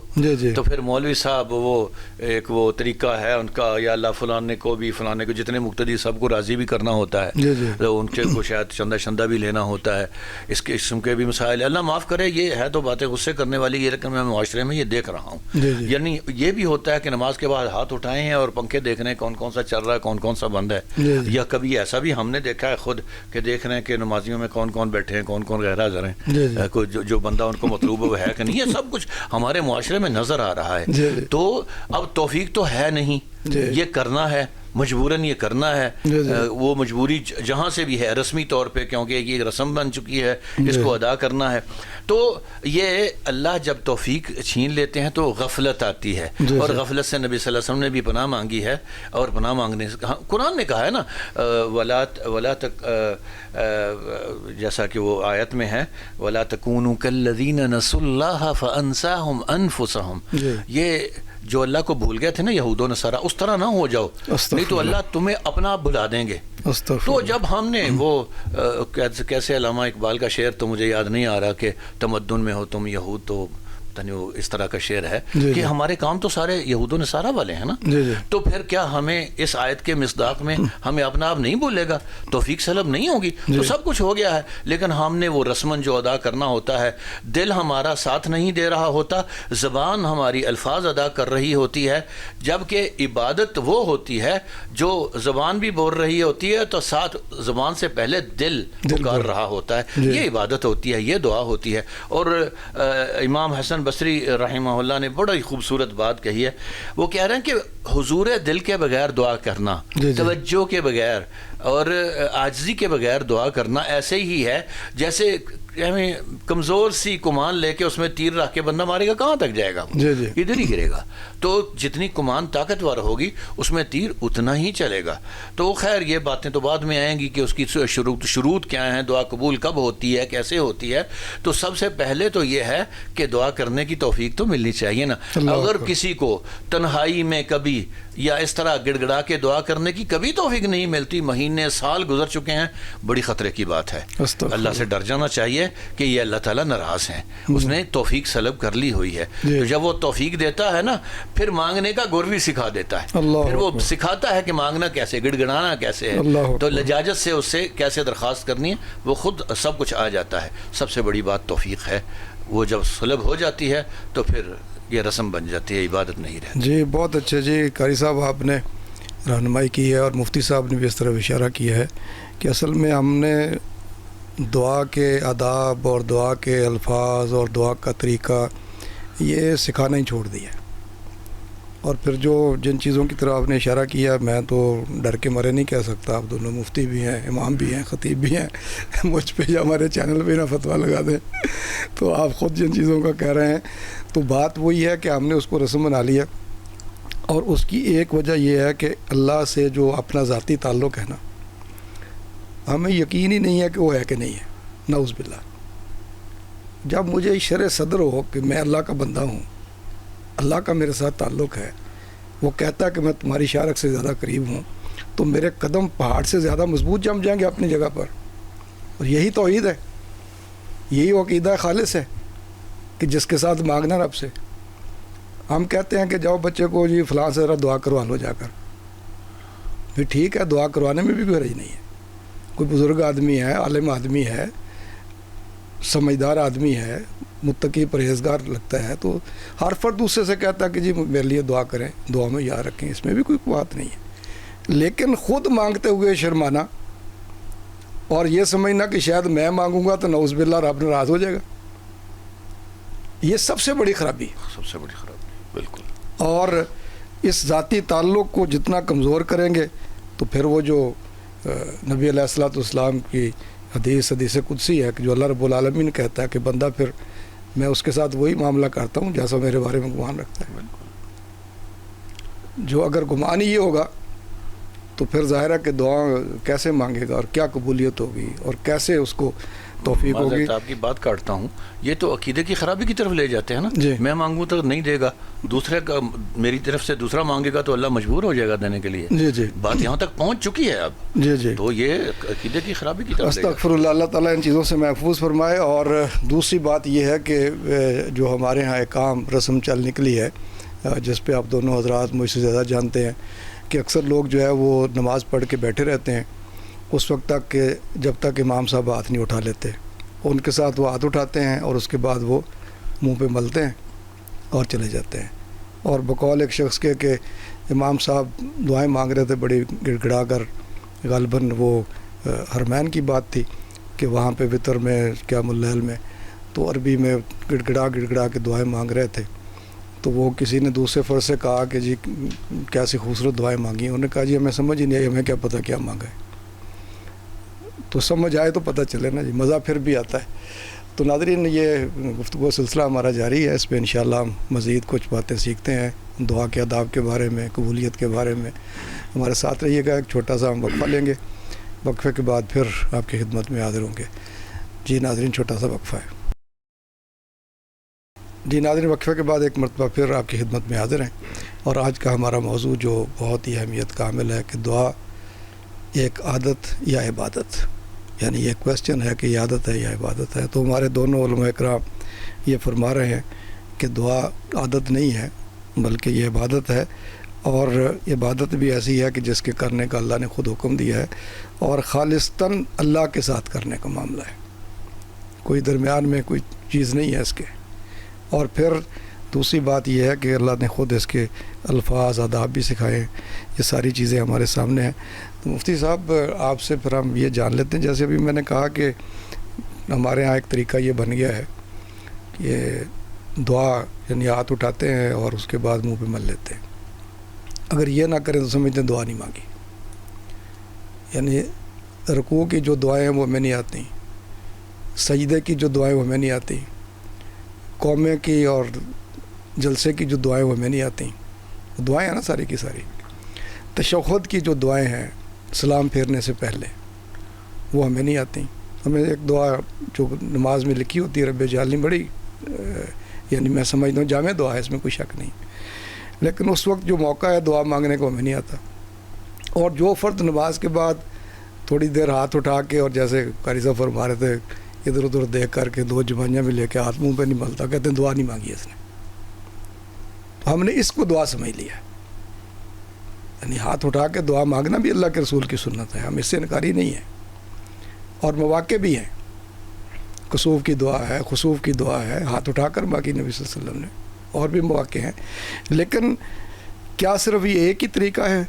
تو پھر مولوی صاحب وہ ایک وہ طریقہ ہے ان کا، یا اللہ فلانے کو بھی فلانے کو جتنے مقتدی سب کو راضی بھی کرنا ہوتا ہے، تو ان کے کو شاید چندہ شندہ بھی لینا ہوتا ہے. اس قسم کے بھی مسائل اللہ معاف کرے، یہ ہے تو باتیں غصے کرنے والی یہ، لیکن میں معاشرے میں یہ دیکھ رہا ہوں. یعنی یہ بھی ہوتا ہے کہ نماز کے بعد ہاتھ اٹھائے ہیں اور پنکھے دیکھ رہے ہیں کون کون سا چل رہا ہے، کون کون سا بند ہے. یا کبھی ایسا بھی ہم نے دیکھا ہے خود کہ دیکھ رہے ہیں کہ نمازیوں میں کون کون بیٹھے ہیں، کون کون غیر حاضر ہیں، جو بندہ ان کو مطلوب ہے کہ نہیں. یہ سب کچھ ہمارے معاشرے میں نظر آ رہا ہے. تو اب توفیق تو ہے نہیں، یہ کرنا ہے مجبوراً یہ کرنا ہے. وہ مجبوری جہاں سے بھی ہے رسمی طور پہ, کیونکہ یہ ایک رسم بن چکی ہے, اس کو ادا کرنا ہے. تو یہ اللہ جب توفیق چھین لیتے ہیں تو غفلت آتی ہے, اور غفلت سے نبی صلی اللہ علیہ وسلم نے بھی پناہ مانگی ہے, اور پناہ مانگنے سے قرآن نے کہا ہے نا, ولا تک جیسا کہ وہ آیت میں ہے, ولا تکونوا کالذین نسوا اللہ فانساہم انفسہم. یہ جو اللہ کو بھول گئے تھے نا یہود و نصارہ, اس طرح نہ ہو جاؤ, نہیں تو اللہ تمہیں اپنا آپ بھلا دیں گے. تو جب ہم نے وہ کیسے علامہ اقبال کا شعر تو مجھے یاد نہیں آ رہا کہ تمدن میں ہو تم یہود, تو اس طرح کا شعر ہے کہ ہمارے کام تو سارے یہود و نصارہ والے ہیں نا, تو پھر کیا ہمیں اس آیت کے مصداق میں ہمیں اپنا آپ نہیں بھولے گا, توفیق سلب نہیں ہوگی, تو سب کچھ ہو گیا ہے, لیکن ہم نے وہ رسمن جو ادا کرنا ہوتا ہے, دل ہمارا ساتھ نہیں دے رہا ہوتا, زبان ہماری الفاظ ادا کر رہی ہوتی ہے, جبکہ عبادت وہ ہوتی ہے جو زبان بھی بول رہی ہوتی ہے تو ساتھ زبان سے پہلے دل پکار رہا ہوتا ہے. یہ عبادت ہوتی ہے, یہ دعا ہوتی ہے. اور امام حسن بصری رحمہ اللہ نے بڑا ہی خوبصورت بات کہی ہے. وہ کہہ رہے ہیں کہ حضور دل کے بغیر دعا کرنا, توجہ کے بغیر اور عاجزی کے بغیر دعا کرنا ایسے ہی ہے جیسے کمزور سی کمان لے کے اس میں تیر رکھ کے بندہ مارے گا, کہاں تک جائے گا, ادھر ہی گرے گا. تو جتنی کمان طاقتور ہوگی اس میں تیر اتنا ہی چلے گا. تو خیر یہ باتیں تو بعد میں آئیں گی کہ اس کی شروط کیا ہیں, دعا قبول کب ہوتی ہے, کیسے ہوتی ہے. تو سب سے پہلے تو یہ ہے کہ دعا کرنے کی توفیق تو ملنی چاہیے نا. اگر کسی کو تنہائی میں کبھی یا اس طرح گڑ گڑا کے دعا کرنے کی کبھی توفیق نہیں ملتی, مہینے سال گزر چکے ہیں, بڑی خطرے کی بات ہے. اللہ سے ڈر جانا چاہیے کہ یہ اللہ تعالیٰ ناراض ہیں, اس نے توفیق سلب کر لی ہوئی ہے. تو جب وہ توفیق دیتا ہے نا, پھر مانگنے کا گر بھی سکھا دیتا ہے, پھر وہ سکھاتا ہے کہ مانگنا کیسے, گڑ گڑانا کیسے ہے, تو لجاجت سے اس سے کیسے درخواست کرنی ہے, وہ خود سب کچھ آ جاتا ہے. سب سے بڑی بات توفیق ہے, وہ جب سلب ہو جاتی ہے تو پھر یہ رسم بن جاتی ہے, عبادت نہیں رہتی. جی بہت اچھے. جی قاری صاحب آپ نے رہنمائی کی ہے, اور مفتی صاحب نے بھی اس طرح اشارہ کیا ہے کہ اصل میں ہم نے دعا کے آداب اور دعا کے الفاظ اور دعا کا طریقہ یہ سکھانا ہی چھوڑ دیا. اور پھر جن چیزوں کی طرف آپ نے اشارہ کیا, میں تو ڈر کے مرے نہیں کہہ سکتا, آپ دونوں مفتی بھی ہیں, امام بھی ہیں, خطیب بھی ہیں, مجھ پہ یا ہمارے چینل پہ نہ فتویٰ لگا دیں. تو آپ خود جن چیزوں کا کہہ رہے ہیں, تو بات وہی ہے کہ ہم نے اس کو رسم بنا لیا, اور اس کی ایک وجہ یہ ہے کہ اللہ سے جو اپنا ذاتی تعلق ہے نا, ہمیں یقین ہی نہیں ہے کہ وہ ہے کہ نہیں ہے. نعوذ باللہ. جب مجھے شرع صدر ہو کہ میں اللہ کا بندہ ہوں, اللہ کا میرے ساتھ تعلق ہے, وہ کہتا ہے کہ میں تمہاری شارک سے زیادہ قریب ہوں, تو میرے قدم پہاڑ سے زیادہ مضبوط جم جائیں گے اپنی جگہ پر. اور یہی توحید ہے, یہی عقیدہ خالص ہے کہ جس کے ساتھ مانگنا رب سے. ہم کہتے ہیں کہ جاؤ بچے کو جی فلاں سے ذرا دعا کروا لو جا کر. پھر ٹھیک ہے, دعا کروانے میں بھی کوئی حرج نہیں ہے. کوئی بزرگ آدمی ہے, عالم آدمی ہے, سمجھدار آدمی ہے, متقی پرہیزگار لگتا ہے, تو ہر فرد دوسرے سے کہتا ہے کہ جی میرے لیے دعا کریں, دعا میں یاد رکھیں, اس میں بھی کوئی بات نہیں ہے. لیکن خود مانگتے ہوئے شرمانا اور یہ سمجھنا کہ شاید میں مانگوں گا تو نعوذ باللہ رب ناراض ہو جائے گا, یہ سب سے بڑی خرابی. سب سے بڑی خرابی, بالکل. اور اس ذاتی تعلق کو جتنا کمزور کریں گے تو پھر وہ جو نبی علیہ الصلوۃ والسلام کی حدیث قدسی ہے کہ جو اللہ رب العالمین کہتا ہے کہ بندہ پھر میں اس کے ساتھ وہی معاملہ کرتا ہوں جیسا میرے بارے میں گمان رکھتا ہے. جو اگر گمان ہی یہ ہوگا تو پھر ظاہر ہے کہ دعا کیسے مانگے گا اور کیا قبولیت ہوگی اور کیسے اس کو توفیق ہوگی. آپ کی بات کاٹتا ہوں, یہ تو عقیدے کی خرابی کی طرف لے جاتے ہیں نا. میں مانگوں تو نہیں دے گا, دوسرے کا میری طرف سے دوسرا مانگے گا تو اللہ مجبور ہو جائے گا دینے کے لیے. جی بات یہاں تک پہنچ چکی ہے اب. جی تو یہ عقیدے کی خرابی کی طرف. استغفر اللہ, اللہ تعالیٰ ان چیزوں سے محفوظ فرمائے. اور دوسری بات یہ ہے کہ جو ہمارے ہاں ایک عام رسم چل نکلی ہے جس پہ آپ دونوں حضرات مجھ سے زیادہ جانتے ہیں کہ اکثر لوگ جو ہے وہ نماز پڑھ کے بیٹھے رہتے ہیں اس وقت تک کہ جب تک امام صاحب ہاتھ نہیں اٹھا لیتے. ان کے ساتھ وہ ہاتھ اٹھاتے ہیں اور اس کے بعد وہ منہ پہ ملتے ہیں اور چلے جاتے ہیں. اور بقول ایک شخص کے کہ امام صاحب دعائیں مانگ رہے تھے بڑی گڑ گڑا کر, غالباً وہ حرمین کی بات تھی کہ وہاں پہ وطر میں قیام اللیل میں تو عربی میں گڑ گڑا کے دعائیں مانگ رہے تھے. تو وہ کسی نے دوسرے فرد سے کہا کہ جی کیسی خوبصورت دعائیں مانگی. انہوں نے کہا جی ہمیں سمجھ ہی نہیں آئی, ہمیں کیا پتہ کیا مانگا ہے. تو سمجھ آئے تو پتہ چلے نا جی, مزہ پھر بھی آتا ہے. تو ناظرین یہ گفتگو سلسلہ ہمارا جاری ہے, اس پہ انشاءاللہ ہم مزید کچھ باتیں سیکھتے ہیں دعا کے آداب کے بارے میں, قبولیت کے بارے میں. ہمارے ساتھ رہیے گا. ایک چھوٹا سا ہم وقفہ لیں گے, وقفے کے بعد پھر آپ کی خدمت میں حاضر ہوں گے. جی ناظرین چھوٹا سا وقفہ ہے. جی ناظرین وقفے کے بعد ایک مرتبہ پھر آپ کی خدمت میں حاضر ہیں, اور آج کا ہمارا موضوع جو بہت ہی اہمیت کا حامل ہے کہ دعا ایک عادت یا عبادت, یعنی یہ کویسچن ہے کہ یہ عادت ہے یا عبادت ہے. تو ہمارے دونوں علماء کرام یہ فرما رہے ہیں کہ دعا عادت نہیں ہے بلکہ یہ عبادت ہے, اور عبادت بھی ایسی ہے کہ جس کے کرنے کا اللہ نے خود حکم دیا ہے, اور خالصتاً اللہ کے ساتھ کرنے کا معاملہ ہے, کوئی درمیان میں کوئی چیز نہیں ہے اس کے. اور پھر دوسری بات یہ ہے کہ اللہ نے خود اس کے الفاظ آداب بھی سکھائے ہیں. یہ ساری چیزیں ہمارے سامنے ہیں. تو مفتی صاحب آپ سے پھر ہم یہ جان لیتے ہیں, جیسے ابھی میں نے کہا کہ ہمارے ہاں ایک طریقہ یہ بن گیا ہے کہ دعا یعنی ہاتھ اٹھاتے ہیں اور اس کے بعد منہ پہ مل لیتے ہیں. اگر یہ نہ کریں تو سمجھتے ہیں دعا نہیں مانگی. یعنی رکوع کی جو دعائیں ہیں وہ ہمیں نہیں آتی, سجدے کی جو دعائیں وہ ہمیں نہیں آتی, قومے کی اور جلسے کی جو دعائیں وہ ہمیں نہیں آتی. دعائیں ہیں نا ساری کی ساری. تشہد کی جو دعائیں ہیں سلام پھیرنے سے پہلے وہ ہمیں نہیں آتی. ہمیں ایک دعا جو نماز میں لکھی ہوتی ہے رب اجعلنی, بڑی یعنی میں سمجھتا ہوں جامع دعا ہے, اس میں کوئی شک نہیں, لیکن اس وقت جو موقع ہے دعا مانگنے کو ہمیں نہیں آتا. اور جو فرد نماز کے بعد تھوڑی دیر ہاتھ اٹھا کے, اور جیسے قاری صاحب فرما رہے تھے ادھر ادھر دیکھ کر کے دو جمائیاں بھی لے کے ہاتھ منہ پہ نہیں ملتا, کہتے ہیں دعا نہیں مانگی اس نے. ہم نے اس کو دعا سمجھ لیا, یعنی ہاتھ اٹھا کے دعا مانگنا بھی اللہ کے رسول کی سنت ہے, ہم اس سے انکاری نہیں ہیں. اور مواقع بھی ہیں, کسوف کی دعا ہے, خسوف کی دعا ہے, ہاتھ اٹھا کر باقی نبی صلی اللہ علیہ وسلم نے, اور بھی مواقع ہیں. لیکن کیا صرف یہ ایک ہی طریقہ ہے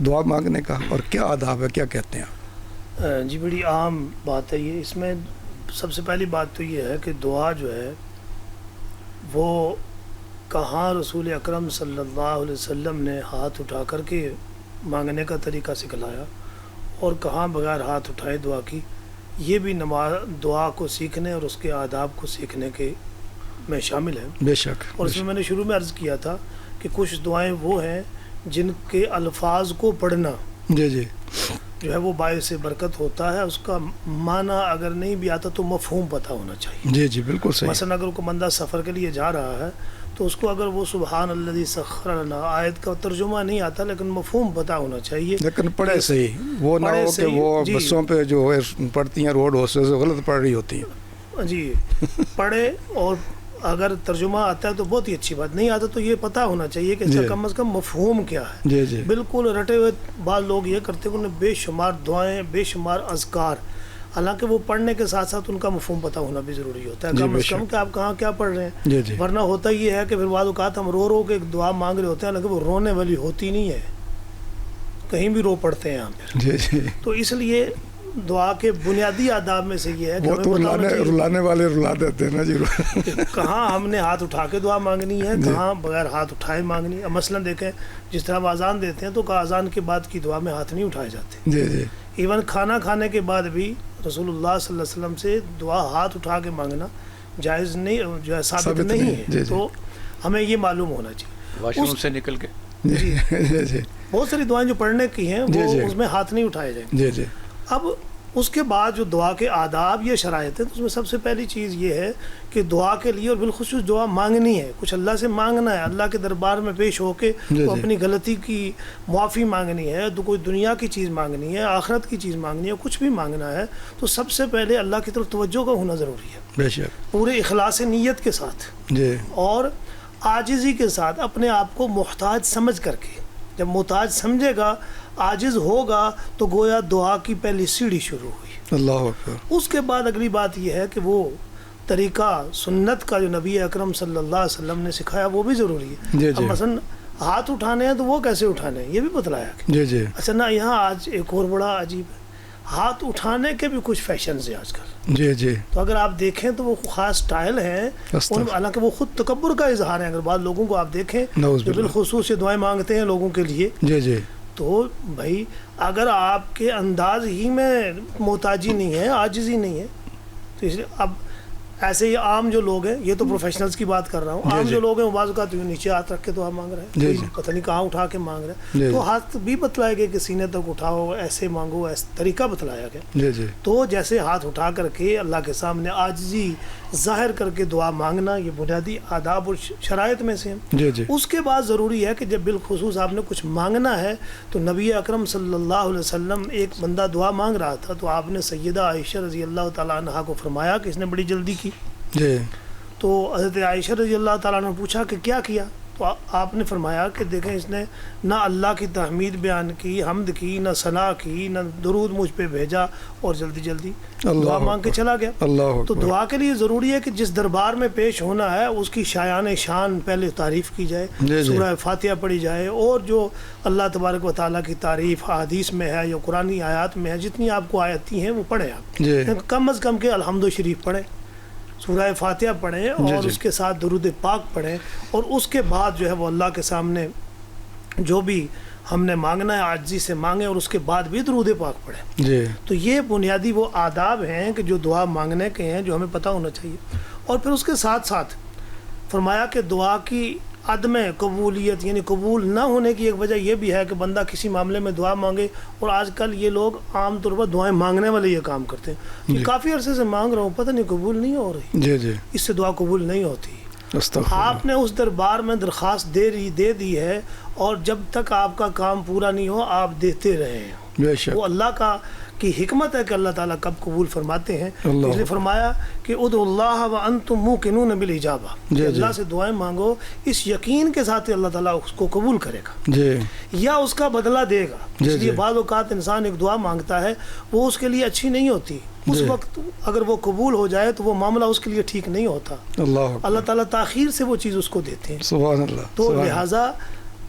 دعا مانگنے کا, اور کیا آداب ہے, کیا کہتے ہیں آپ؟ جی بڑی عام بات ہے یہ. اس میں سب سے پہلی بات تو یہ ہے کہ دعا جو ہے وہ کہاں رسول اکرم صلی اللہ علیہ وسلم نے ہاتھ اٹھا کر کے مانگنے کا طریقہ سکھلایا, اور کہاں بغیر ہاتھ اٹھائے دعا کی. یہ بھی نماز دعا کو سیکھنے اور اس کے آداب کو سیکھنے کے میں شامل ہے. بے شک. اور اس میں میں نے شروع میں عرض کیا تھا کہ کچھ دعائیں وہ ہیں جن کے الفاظ کو پڑھنا جی جی جو ہے وہ باعث برکت ہوتا ہے. اس کا معنی اگر نہیں بھی آتا تو مفہوم پتہ ہونا چاہیے. جی جی بالکل صحیح. مثلا اگر کوئی بندہ سفر کے لیے جا رہا ہے تو اس کو اگر وہ سبحان الذی سخر لنا آیت کا ترجمہ نہیں آتا لیکن مفہوم پتہ ہونا چاہیے, لیکن پڑھے صحیح, وہ نہ ہو کہ وہ بسوں پہ جو ہے پڑھتی ہیں روڈ ہوسٹل سے غلط پڑھ رہی ہوتی ہیں. جی پڑھے, اور اگر ترجمہ آتا ہے تو بہت ہی اچھی بات, نہیں آتا تو یہ پتہ ہونا چاہیے کہ اس کا کم از کم مفہوم کیا ہے. جی جی بالکل رٹے ہوئے بعض لوگ یہ کرتے ہیں, انہیں بے شمار دعائیں, بے شمار اذکار, حالانکہ وہ پڑھنے کے ساتھ ساتھ ان کا مفہوم پتہ ہونا بھی ضروری ہوتا ہے. کم از کم کہ آپ کہاں کیا پڑھ رہے ہیں. ورنہ ہوتا یہ ہے کہ پھر بعض اوقات ہم رو کے ایک دعا مانگ رہے ہوتے ہیں, لیکن وہ رونے والی ہوتی نہیں ہے, کہیں بھی رو پڑتے ہیں ہم. تو اس لیے دعا کے بنیادی آداب میں سے یہ ہے کہ رلانے والے رلا دیتے ہیں نا جی, کہاں ہم نے ہاتھ اٹھا کے دعا مانگنی ہے, کہاں بغیر ہاتھ اٹھائے مانگنی ہے. مثلا دیکھیں جس طرح ہم اذان دیتے ہیں تو اذان کے بعد کی دعا میں ہاتھ نہیں اٹھائے جاتے. جی جی ایون کھانا کھانے کے بعد بھی رسول اللہ صلی اللہ علیہ وسلم سے دعا ہاتھ اٹھا کے مانگنا جائز نہیں, جو ہے ثابت نہیں ہے. تو ہمیں یہ معلوم ہونا چاہیے. واش روم سے نکل کے جی بہت ساری دعائیں جو پڑھنے کی ہیں وہ اس میں ہاتھ نہیں اٹھائے جائیں. جی جی اب اس کے بعد جو دعا کے آداب یہ شرائط ہیں, تو اس میں سب سے پہلی چیز یہ ہے کہ دعا کے لیے اور بالخصوص دعا مانگنی ہے, کچھ اللہ سے مانگنا ہے, اللہ کے دربار میں پیش ہو کے اپنی غلطی کی معافی مانگنی ہے, تو کوئی دنیا کی چیز مانگنی ہے, آخرت کی چیز مانگنی ہے, کچھ بھی مانگنا ہے تو سب سے پہلے اللہ کی طرف توجہ کا ہونا ضروری ہے. بے شک. پورے اخلاص نیت کے ساتھ جی, اور عاجزی کے ساتھ, اپنے آپ کو محتاج سمجھ کر کے. جب محتاج سمجھے گا, عاجز ہوگا, تو گویا دعا کی پہلی سیڑھی شروع ہوئی. اللہ اکبر. اس کے بعد اگلی بات یہ ہے کہ وہ طریقہ سنت کا جو نبی اکرم صلی اللہ علیہ وسلم نے سکھایا وہ بھی ضروری ہے. جی اب مثلا ہاتھ اٹھانے ہیں تو وہ کیسے اٹھانے ہیں یہ بھی بتلایا. جی جی. اچھا نا, یہاں آج ایک اور بڑا عجیب ہے, ہاتھ اٹھانے کے بھی کچھ فیشنز ہیں آج کل. جی جی. تو اگر آپ دیکھیں تو وہ خاص سٹائل ہیں, حالانکہ وہ خود تکبر کا اظہار ہے. اگر بعض لوگوں کو آپ دیکھیں جو بالخصوص یہ دعائیں مانگتے ہیں لوگوں کے لیے, جی جی, تو بھائی اگر آپ کے انداز ہی میں محتاجی نہیں ہے, عاجزی نہیں ہے, تو اس لیے اب ایسے ہی عام جو لوگ ہیں, یہ تو پروفیشنلز کی بات کر رہا ہوں, عام جو لوگ ہیں وہ بعض اوقات نیچے ہاتھ رکھ کے دعا مانگ رہے ہیں, پتہ نہیں کہاں اٹھا کے مانگ رہے ہیں, تو ہاتھ بھی بتلایا گیا کہ سینے تک اٹھاؤ, ایسے مانگو, ایسے طریقہ بتلایا گیا. تو جیسے ہاتھ اٹھا کر کے اللہ کے سامنے عاجزی ظاہر کر کے دعا مانگنا, یہ بنیادی آداب اور شرائط میں سے ہیں. اس کے بعد ضروری ہے کہ جب بالخصوص آپ نے کچھ مانگنا ہے, تو نبی اکرم صلی اللہ علیہ وسلم ایک بندہ دعا مانگ رہا تھا, تو آپ نے سیدہ عائشہ رضی اللہ تعالیٰ عنہا کو فرمایا کہ اس نے بڑی جلدی کی. تو حضرت عائشہ رضی اللہ تعالیٰ نے پوچھا کہ کیا کیا, تو آپ نے فرمایا کہ دیکھیں اس نے نہ اللہ کی تحمید بیان کی, حمد کی, نہ ثنا کی, نہ درود مجھ پہ بھیجا, اور جلدی جلدی دعا مانگ کے چلا گیا. تو دعا کے لیے ضروری ہے کہ جس دربار میں پیش ہونا ہے اس کی شایان شان پہلے تعریف کی جائے, سورہ فاتحہ پڑھی جائے, اور جو اللہ تبارک و تعالیٰ کی تعریف حدیث میں ہے یا قرآنی آیات میں ہے, جتنی آپ کو آیتی ہیں وہ پڑھیں آپ, کم از کم کے الحمد شریف پڑھیں, سورہ فاتحہ پڑھیں, اور اس کے ساتھ درود پاک پڑھیں, اور اس کے بعد جو ہے وہ اللہ کے سامنے جو بھی ہم نے مانگنا ہے عاجزی سے مانگیں, اور اس کے بعد بھی درود پاک پڑھیں. تو یہ بنیادی وہ آداب ہیں کہ جو دعا مانگنے کے ہیں, جو ہمیں پتہ ہونا چاہیے. اور پھر اس کے ساتھ ساتھ فرمایا کہ دعا کی عدم قبولیت یعنی قبول نہ ہونے کی ایک وجہ یہ بھی ہے کہ بندہ کسی معاملے میں دعا مانگے, اور آج کل یہ لوگ عام طور پر دعائیں مانگنے والے یہ کام کرتے ہیں کہ کافی عرصے سے مانگ رہا ہوں, پتہ نہیں قبول نہیں ہو رہی, اس سے دعا قبول نہیں ہوتی. آپ نے اس دربار میں درخواست دے دی ہے, اور جب تک آپ کا کام پورا نہیں ہو آپ دیتے رہے ہیں. وہ اللہ کا کی حکمت ہے کہ اللہ تعالیٰ کب قبول فرماتے ہیں. اس لیے فرمایا کہ ادعوا اللہ وانتم موقنون بالاجابہ, اللہ سے دعائیں مانگو اس یقین کے ساتھ اللہ تعالیٰ اس کو قبول کرے گا یا اس کا بدلہ دے گا. اس لیے بعض اوقات انسان ایک دعا مانگتا ہے, وہ اس کے لیے اچھی نہیں ہوتی, اس وقت اگر وہ قبول ہو جائے تو وہ معاملہ اس کے لیے ٹھیک نہیں ہوتا. اللہ تعالیٰ تاخیر سے وہ چیز اس کو دیتے ہیں. سبحان اللہ. تو لہٰذا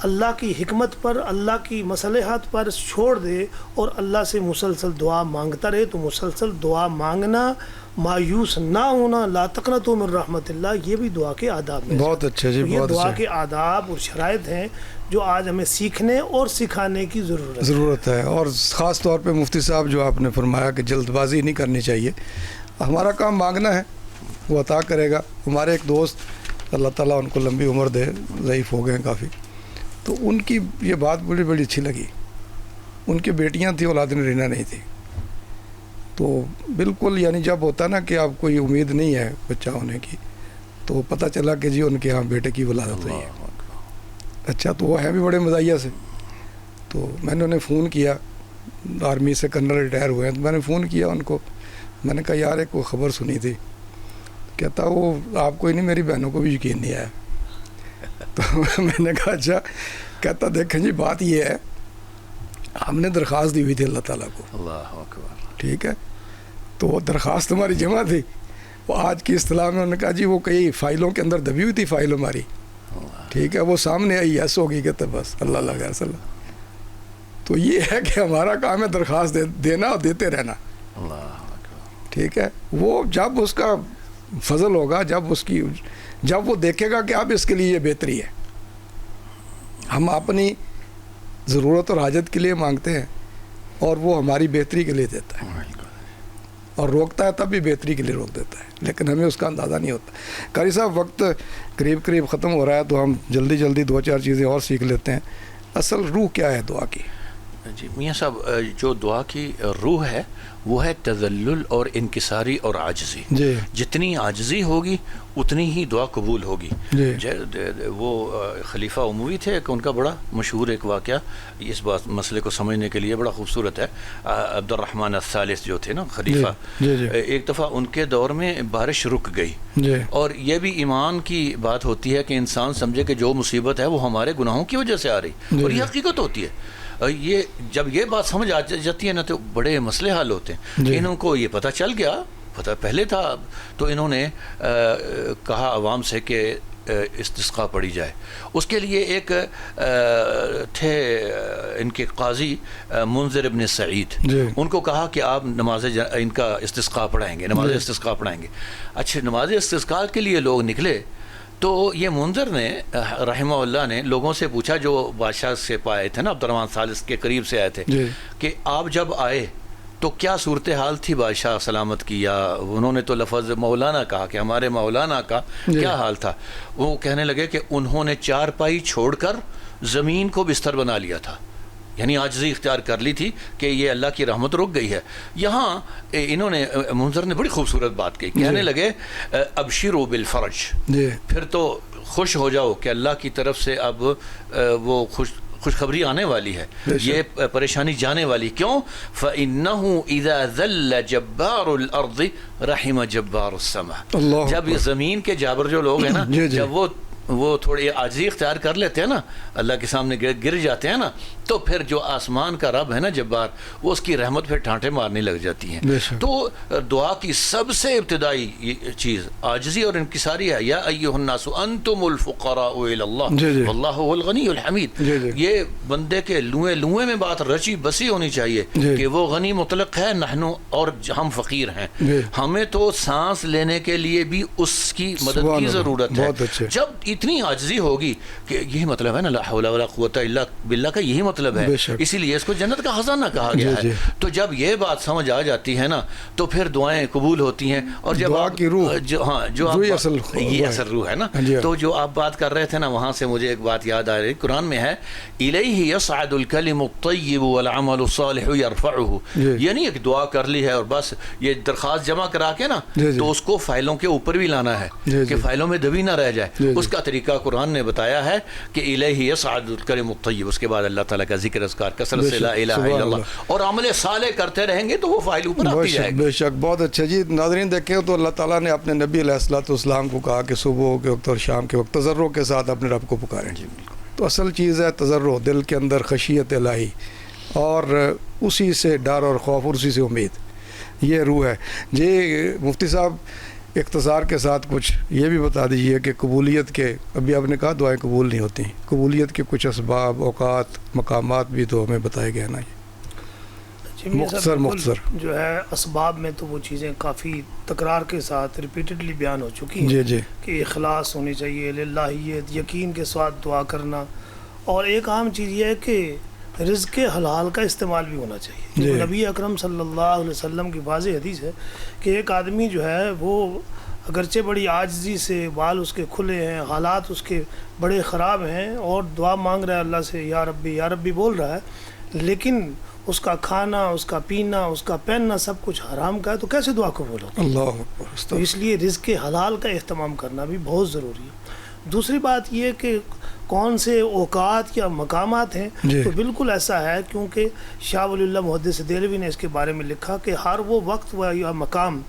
اللہ کی حکمت پر, اللہ کی مصلحت پر چھوڑ دے اور اللہ سے مسلسل دعا مانگتا رہے. تو مسلسل دعا مانگنا, مایوس نہ ہونا, لا تقنطوا من رحمت اللہ, یہ بھی دعا کے آداب ہیں. بہت اچھا جی, یہ دعا کے آداب اور شرائط ہیں جو آج ہمیں سیکھنے اور سکھانے کی ضرورت ہے. اور خاص طور پہ مفتی صاحب جو آپ نے فرمایا کہ جلد بازی نہیں کرنی چاہیے, ہمارا کام مانگنا ہے, وہ عطا کرے گا. ہمارے ایک دوست اللہ تعالیٰ ان کو لمبی عمر دے, ضعیف ہو گئے ہیں کافی, تو ان کی یہ بات بڑی اچھی لگی. ان کی بیٹیاں تھیں, اولاد نرینہ نہیں تھی, تو بالکل یعنی جب ہوتا نا کہ آپ کوئی امید نہیں ہے بچہ ہونے کی, تو پتہ چلا کہ جی ان کے ہاں بیٹے کی ولادت ہوئی ہے. اچھا, تو وہ ہے بھی بڑے مزاحیہ سے. تو میں نے انہیں فون کیا, آرمی سے کرنل ریٹائر ہوئے ہیں, تو میں نے فون کیا ان کو, میں نے کہا یار ایک کوئی خبر سنی تھی. کہتا وہ آپ کو ہی نہیں میری بہنوں کو بھی یقین نہیں آیا. تو میں نے کہا اچھا. کہتا دیکھیں جی بات یہ ہے, ہم نے درخواست دی ہوئی تھی اللہ تعالیٰ کو, اللہ اکبر, ٹھیک ہے, تو وہ درخواست ہماری جمع تھی. وہ آج کی اصطلاح میں انہوں نے کہا جی وہ کئی فائلوں کے اندر دبی ہوئی تھی فائل ہماری, ٹھیک ہے, وہ سامنے آئی, یس ہوگی, کہتے بس اللہ اللہ خیر صلی. تو یہ ہے کہ ہمارا کام ہے درخواست دینا اور دیتے رہنا, ٹھیک ہے. وہ جب اس کا فضل ہوگا, جب وہ دیکھے گا کہ اب اس کے لیے یہ بہتری ہے, ہم اپنی ضرورت اور حاجت کے لیے مانگتے ہیں اور وہ ہماری بہتری کے لیے دیتا ہے, اور روکتا ہے تب بھی بہتری کے لیے روک دیتا ہے, لیکن ہمیں اس کا اندازہ نہیں ہوتا. قاری صاحب وقت قریب ختم ہو رہا ہے, تو ہم جلدی 2-4 چیزیں اور سیکھ لیتے ہیں. اصل روح کیا ہے دعا کی؟ جی میاں صاحب, جو دعا کی روح ہے وہ ہے تذلل اور انکساری اور عاجزی. جتنی عاجزی ہوگی اتنی ہی دعا قبول ہوگی. وہ خلیفہ اموی تھے کہ ان کا بڑا مشہور ایک واقعہ اس بات مسئلے کو سمجھنے کے لیے بڑا خوبصورت ہے. عبد الرحمن الثالث جو تھے نا خلیفہ, ایک دفعہ ان کے دور میں بارش رک گئی, اور یہ بھی ایمان کی بات ہوتی ہے کہ انسان سمجھے کہ جو مصیبت ہے وہ ہمارے گناہوں کی وجہ سے آ رہی, اور یہ حقیقت ہوتی ہے. یہ جب یہ بات سمجھ آ جاتی ہے نا تو بڑے مسئلے حل ہوتے ہیں. انہوں کو یہ پتہ چل گیا, پتہ پہلے تھا, تو انہوں نے کہا عوام سے کہ استسقا پڑھی جائے. اس کے لیے ایک تھے ان کے قاضی منذر ابن سعید, ان کو کہا کہ آپ نماز ان کا استسقا پڑھائیں گے, نماز استسقا پڑھائیں گے. اچھا, نماز استسقا کے لیے لوگ نکلے تو یہ منذر نے رحمہ اللہ نے لوگوں سے پوچھا جو بادشاہ سے پائے تھے نا, عبد الرحمن ثالث کے قریب سے آئے تھے, کہ آپ جب آئے تو کیا صورتحال تھی بادشاہ سلامت کی, یا انہوں نے تو لفظ مولانا کہا کہ ہمارے مولانا کا کیا حال تھا. وہ کہنے لگے کہ انہوں نے چارپائی چھوڑ کر زمین کو بستر بنا لیا تھا, یعنی عاجزی اختیار کر لی تھی کہ یہ اللہ کی رحمت رک گئی ہے. یہاں انہوں نے منذر نے بڑی خوبصورت بات کہی, کہنے لگے ابشروا بالفرج, پھر تو خوش ہو جاؤ کہ اللہ کی طرف سے اب وہ خوشخبری آنے والی ہے, یہ پریشانی جانے والی. کیوں؟ فَإِنَّهُ إِذَا ذَلَّ جَبَّارُ الْأَرْضِ رَحِمَ جَبَّارُ السَّمَاءِ. جب یہ زمین کے جابر جو لوگ ہیں نا, جب وہ تھوڑی عاجزی اختیار کر لیتے ہیں نا, اللہ کے سامنے گر جاتے ہیں نا, تو پھر جو آسمان کا رب ہے نا جبار, وہ اس کی رحمت پھر ٹھانٹے مارنے لگ جاتی ہیں. تو دعا کی سب سے ابتدائی چیز عاجزی اور انکساری ہے. یا ایھا الناس انتم الفقراء الی اللہ واللہ هو الغنی الحمید. یہ بندے کے لوئے میں بات رچی بسی ہونی چاہیے کہ وہ غنی مطلق ہے, نحن اور ہم فقیر ہیں. ہمیں تو سانس لینے کے لیے بھی اس کی مدد کی ضرورت ہے. جب اتنی عاجزی ہوگی کہ یہی مطلب ہے نا لا حول ولا قوت الا باللہ کا, یہی مطلب ہے, اسی لیے اس کو جنت کا خزانہ کہا گیا ہے. تو جب یہ بات سمجھ آ جاتی ہے نا تو پھر دعائیں قبول ہوتی ہیں. اور جب دعا کی روح, جو یہ اصل روح ہے نا, تو جو آپ بات کر رہے تھے نا, وہاں سے مجھے ایک بات یاد آ رہی. قرآن میں ہے الیہ یصعد الکلم الطیب والعمل الصالح یرفعہ, یعنی ایک دعا کر لی ہے اور بس یہ درخواست جمع کرا کے نا تو اس کو فائلوں کے اوپر بھی لانا ہے کہ فائلوں میں دبی نہ رہ جائے. اس کا طریقہ قرآن نے بتایا ہے کہ الیہ یصعد الکلم الطیب, اس کے بعد اللہ تعالیٰ کا ذکر اذکار کثرت سے لا الہ الا اللہ اور عمل صالح کرتے رہیں گے تو وہ فائل اوپر آتی جائے گی. بے شک, بہت اچھا جی. ناظرین دیکھیں تو اللہ تعالیٰ نے اپنے نبی علیہ الصلوۃ والسلام کو کہا کہ صبح کے وقت اور شام کے وقت تضرع کے ساتھ اپنے رب کو پکاریں. تو اصل چیز ہے تضرع, دل کے اندر خشیت الہی اور اسی سے ڈر اور خوف اور اسی سے امید, یہ روح ہے. جی مفتی صاحب اختصار کے ساتھ کچھ یہ بھی بتا دیجئے کہ قبولیت کے, ابھی آپ نے کہا دعائیں قبول نہیں ہوتی, قبولیت کے کچھ اسباب, اوقات, مقامات بھی تو ہمیں بتائے گئے نا. مختصر جو ہے اسباب میں تو وہ چیزیں کافی تکرار کے ساتھ ریپیٹڈلی بیان ہو چکی ہیں. جی کہ اخلاص ہونی چاہیے, للہیت, یقین کے ساتھ دعا کرنا, اور ایک عام چیز یہ ہے کہ رزق حلال کا استعمال بھی ہونا چاہیے. نبی اکرم صلی اللہ علیہ وسلم کی واضح حدیث ہے کہ ایک آدمی جو ہے وہ اگرچہ بڑی عاجزی سے, بال اس کے کھلے ہیں, حالات اس کے بڑے خراب ہیں, اور دعا مانگ رہا ہے اللہ سے, یا ربی بول رہا ہے, لیکن اس کا کھانا, اس کا پینا, اس کا پہننا سب کچھ حرام کا ہے, تو کیسے دعا قبول ہوگی؟ اللہ. تو اس لیے رزق حلال کا اہتمام کرنا بھی بہت ضروری ہے. دوسری بات یہ کہ کون سے اوقات یا مقامات ہیں, تو بالکل ایسا ہے, کیونکہ شاہ ولی اللہ محدث دہلوی نے اس کے بارے میں لکھا کہ ہر وہ وقت یا مقام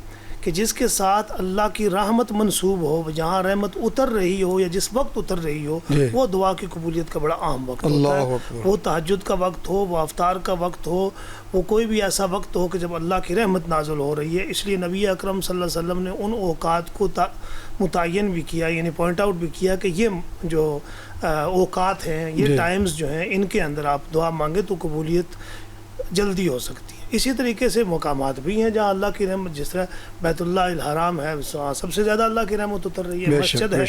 کہ جس کے ساتھ اللہ کی رحمت منسوب ہو, جہاں رحمت اتر رہی ہو یا جس وقت اتر رہی ہو, وہ دعا کی قبولیت کا بڑا اہم وقت ہوتا ہے. وہ تہجد کا وقت ہو, وہ افطار کا وقت ہو, وہ کوئی بھی ایسا وقت ہو کہ جب اللہ کی رحمت نازل ہو رہی ہے. اس لیے نبی اکرم صلی اللہ علیہ وسلم نے ان اوقات کو متعین بھی کیا, یعنی پوائنٹ آؤٹ بھی کیا کہ یہ جو اوقات ہیں, یہ ٹائمز جو ہیں, ان کے اندر آپ دعا مانگے تو قبولیت جلدی ہو سکتی ہے. اسی طریقے سے مقامات بھی ہیں جہاں اللہ کی رحمت, جس طرح بیت اللہ الحرام ہے, سب سے زیادہ اللہ کی رحمت اتر رہی ہے, مسجد ہے,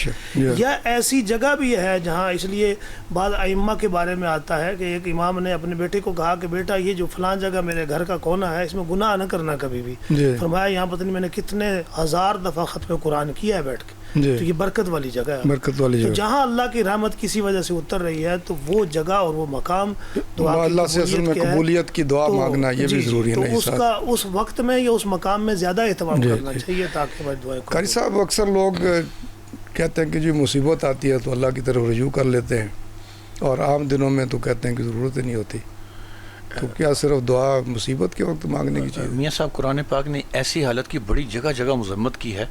یا ایسی جگہ بھی ہے جہاں, اس لیے بعض ائمہ کے بارے میں آتا ہے کہ ایک امام نے اپنے بیٹے کو کہا کہ بیٹا یہ جو فلاں جگہ میرے گھر کا کونا ہے, اس میں گناہ نہ کرنا کبھی بھی. فرمایا یہاں پتہ نہیں میں نے کتنے ہزار دفعہ ختم قرآن کیا ہے بیٹھ کے, تو یہ برکت والی جگہ ہے. برکت والی جگہ, جہاں اللہ کی رحمت کسی وجہ سے اتر رہی ہے, تو وہ جگہ اور وہ مقام دعا اللہ سے اصل میں قبولیت کی دعا مانگنا یہ بھی ضروری ہے. تو اس کا اس وقت میں یا اس مقام میں زیادہ اہتمام کرنا چاہیے تاکہ وہ دعائیں. قاری صاحب اکثر لوگ کہتے ہیں کہ جو مصیبت آتی ہے تو اللہ کی طرف رجوع کر لیتے ہیں, اور عام دنوں میں تو کہتے ہیں کہ ضرورت ہی نہیں ہوتی. تو کیا صرف دعا مصیبت کے وقت مانگنے کی چیز؟ میاں صاحب قرآن پاک نے ایسی حالت کی بڑی جگہ جگہ مذمت کی ہے،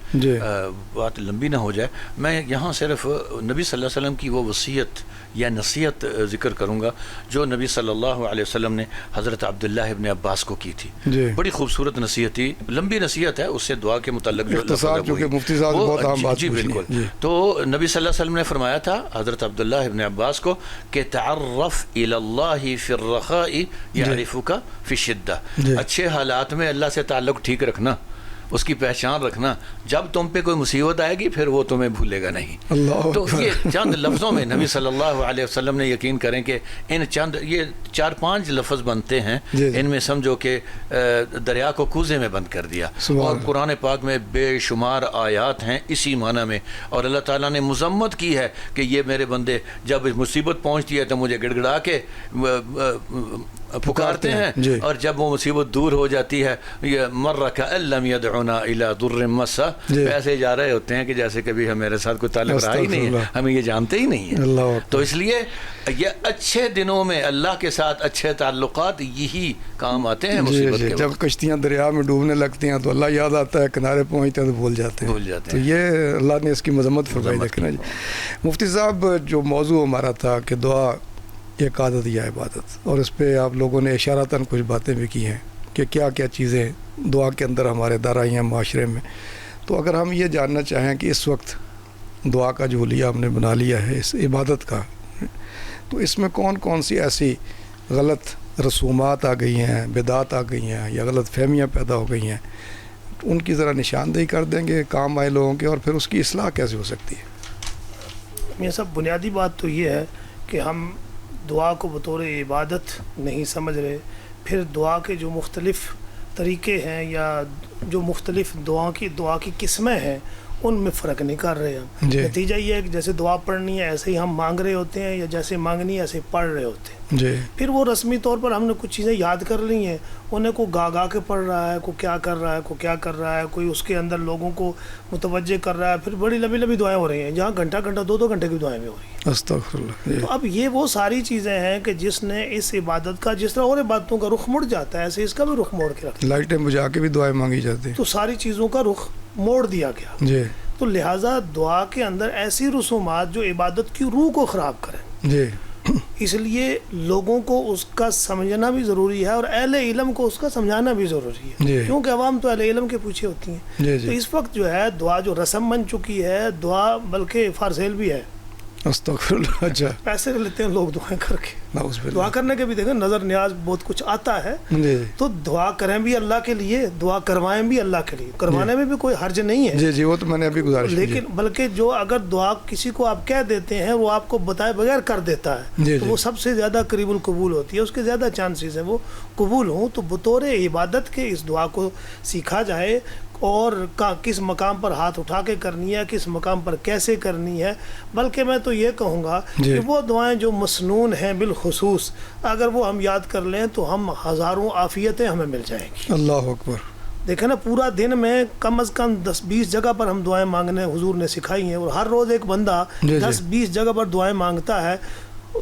بات لمبی نہ ہو جائے، میں یہاں صرف نبی صلی اللہ علیہ وسلم کی وہ وصیت یا نصیحت ذکر کروں گا جو نبی صلی اللہ علیہ وسلم نے حضرت عبداللہ ابن عباس کو کی تھی. بڑی خوبصورت نصیحت تھی، لمبی نصیحت ہے، اس سے دعا کے متعلق جو مفتی صاحب بہت عام بات. جی بالکل. تو نبی صلی اللہ علیہ وسلم نے فرمایا تھا حضرت عبداللہ ابن عباس کو کہ تعرف الی اللہ فی الرخاء یعرفک فی الشدہ. اچھے حالات میں اللہ سے تعلق ٹھیک رکھنا، اس کی پہچان رکھنا، جب تم پہ کوئی مصیبت آئے گی پھر وہ تمہیں بھولے گا نہیں. تو یہ چند لفظوں میں نبی صلی اللہ علیہ وسلم نے یقین کریں کہ ان چند یہ 4-5 لفظ بنتے ہیں، ان میں سمجھو کہ دریا کو کوزے میں بند کر دیا. اور قرآن پاک میں بے شمار آیات ہیں اسی معنی میں، اور اللہ تعالیٰ نے مذمت کی ہے کہ یہ میرے بندے جب مصیبت پہنچتی ہے تو مجھے گڑ گڑا کے پکارتے ہیں، اور جب وہ مصیبت دور ہو جاتی ہے یہ مر کأن لم یدعونا الی ضر مسہ، ایسے جا رہے ہوتے ہیں کہ جیسے کبھی ہمارے ساتھ کوئی تعلق رہا ہی نہیں ہے، ہمیں یہ جانتے ہی نہیں ہیں. تو اس لیے یہ اچھے دنوں میں اللہ کے ساتھ اچھے تعلقات یہی کام آتے ہیں. مصیبت کے جب کشتیاں دریا میں ڈوبنے لگتی ہیں تو اللہ یاد آتا ہے، کنارے پہنچتے ہیں تو بھول جاتے ہیں. تو یہ اللہ نے اس کی مذمت فرمائی. دیکھنا جی مفتی صاحب، جو موضوع ہمارا تھا کہ دعا ایک عادت یا عبادت، اور اس پہ آپ لوگوں نے اشارتاً کچھ باتیں بھی کی ہیں کہ کیا کیا چیزیں دعا کے اندر ہمارے دارائیں ہیں معاشرے میں. تو اگر ہم یہ جاننا چاہیں کہ اس وقت دعا کا جو حلیہ ہم نے بنا لیا ہے اس عبادت کا، تو اس میں کون کون سی ایسی غلط رسومات آ گئی ہیں، بدعات آ گئی ہیں، یا غلط فہمیاں پیدا ہو گئی ہیں، ان کی ذرا نشاندہی کر دیں گے کام آئے لوگوں کے، اور پھر اس کی اصلاح کیسے ہو سکتی ہے؟ یہ سب بنیادی بات تو یہ ہے کہ ہم دعا کو بطور عبادت نہیں سمجھ رہے، پھر دعا کے جو مختلف طریقے ہیں یا جو مختلف دعا کی قسمیں ہیں ان میں فرق نہیں کر رہے ہم. نتیجہ یہ ہے کہ جیسے دعا پڑھنی ہے ایسے ہی ہم مانگ رہے ہوتے ہیں، یا جیسے مانگنی ہے ایسے پڑھ رہے ہوتے ہیں. پھر وہ رسمی طور پر ہم نے کچھ چیزیں یاد کر لی ہیں، انہیں کو گا کے پڑھ رہا ہے، کو کیا کر رہا ہے، کو کیا کر رہا ہے، کوئی اس کے اندر لوگوں کو متوجہ کر رہا ہے. پھر بڑی لمبی دعائیں ہو رہی ہیں جہاں گھنٹہ 2 گھنٹے کی دعائیں بھی ہو رہی ہیں. استغفر اللہ. تو اب یہ وہ ساری چیزیں ہیں کہ جس نے اس عبادت کا، جس طرح اور عبادتوں کا رخ مڑ جاتا ہے ایسے اس کا بھی رخ موڑ کے رکھا. لائٹیں بجھا کے بھی دعائیں مانگی جاتی ہیں، تو ساری چیزوں کا رخ موڑ دیا گیا. تو لہٰذا دعا کے اندر ایسی رسومات جو عبادت کی روح کو خراب کریں، اس لیے لوگوں کو اس کا سمجھنا بھی ضروری ہے، اور اہل علم کو اس کا سمجھانا بھی ضروری ہے، کیونکہ عوام تو اہل علم کے پیچھے ہوتی ہیں. تو اس وقت جو ہے دعا جو رسم بن چکی ہے، دعا بلکہ فار سیل بھی ہے. استغفر اللہ. اچھا، پیسے لیتے ہیں لوگ دعائیں کر کے. دعا کرنے کے بھی دیکھیں نظر نیاز بہت کچھ آتا ہے، تو دعا کریں بھی اللہ کے لیے، دعا کروائیں بھی اللہ کے لیے، کروانے میں بھی کوئی حرج نہیں ہے. وہ تو میں نے ابھی گزارش کی. لیکن بلکہ جو اگر دعا کسی کو آپ کہہ دیتے ہیں وہ آپ کو بتائے بغیر کر دیتا ہے، تو وہ سب سے زیادہ قریب القبول ہوتی ہے، اس کے زیادہ چانسز ہیں وہ قبول ہوں. تو بطور عبادت کے اس دعا کو سیکھا جائے، اور کس مقام پر ہاتھ اٹھا کے کرنی ہے، کس مقام پر کیسے کرنی ہے. بلکہ میں تو یہ کہوں گا کہ وہ دعائیں جو مسنون ہیں بالخصوص اگر وہ ہم یاد کر لیں تو ہم ہزاروں عافیتیں ہمیں مل جائیں گی. اللہ اکبر. دیکھیں نا، پورا دن میں کم از کم 10-20 جگہ پر ہم دعائیں مانگنے حضور نے سکھائی ہیں، اور ہر روز ایک بندہ 10-20 جگہ پر دعائیں مانگتا ہے،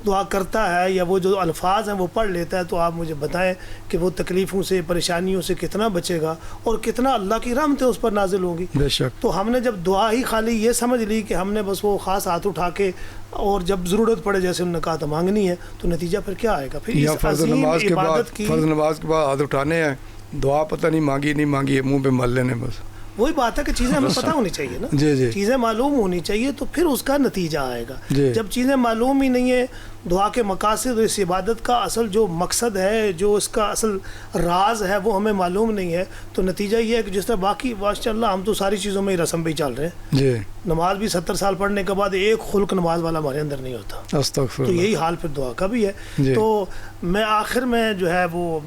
دعا کرتا ہے، یا وہ جو الفاظ ہیں وہ پڑھ لیتا ہے. تو آپ مجھے بتائیں کہ وہ تکلیفوں سے، پریشانیوں سے کتنا بچے گا، اور کتنا اللہ کی رحمتیں اس پر نازل ہوگی. بے شک. تو ہم نے جب دعا ہی خالی یہ سمجھ لی کہ ہم نے بس وہ خاص ہاتھ اٹھا کے اور جب ضرورت پڑے جیسے انہوں نے کہا تو مانگنی ہے، تو نتیجہ پھر کیا آئے گا؟ پھر اس عظیم عبادت کی فرض نماز کے بعد ہاتھ اٹھانے ہیں، دعا پتہ نہیں مانگی نہیں مانگی، منہ پہ مل لینے بس. وہی بات ہے کہ چیزیں ہمیں پتہ ہونی چاہیے نا، چیزیں معلوم ہونی چاہیے، تو پھر اس کا نتیجہ آئے گا. جب چیزیں معلوم ہی نہیں ہے، دعا کے مقاصد، اس عبادت کا اصل جو مقصد ہے، جو اس کا اصل راز ہے وہ ہمیں معلوم نہیں ہے، تو نتیجہ یہ ہے کہ جس طرح باقی ماشاء اللہ ہم تو ساری چیزوں میں ہی رسم بھی چل رہے ہیں. نماز بھی 70 سال پڑھنے کے بعد ایک خلق نماز والا ہمارے اندر نہیں ہوتا. تو یہی حال پھر دعا کا بھی ہے. تو میں آخر میں جو ہے وہ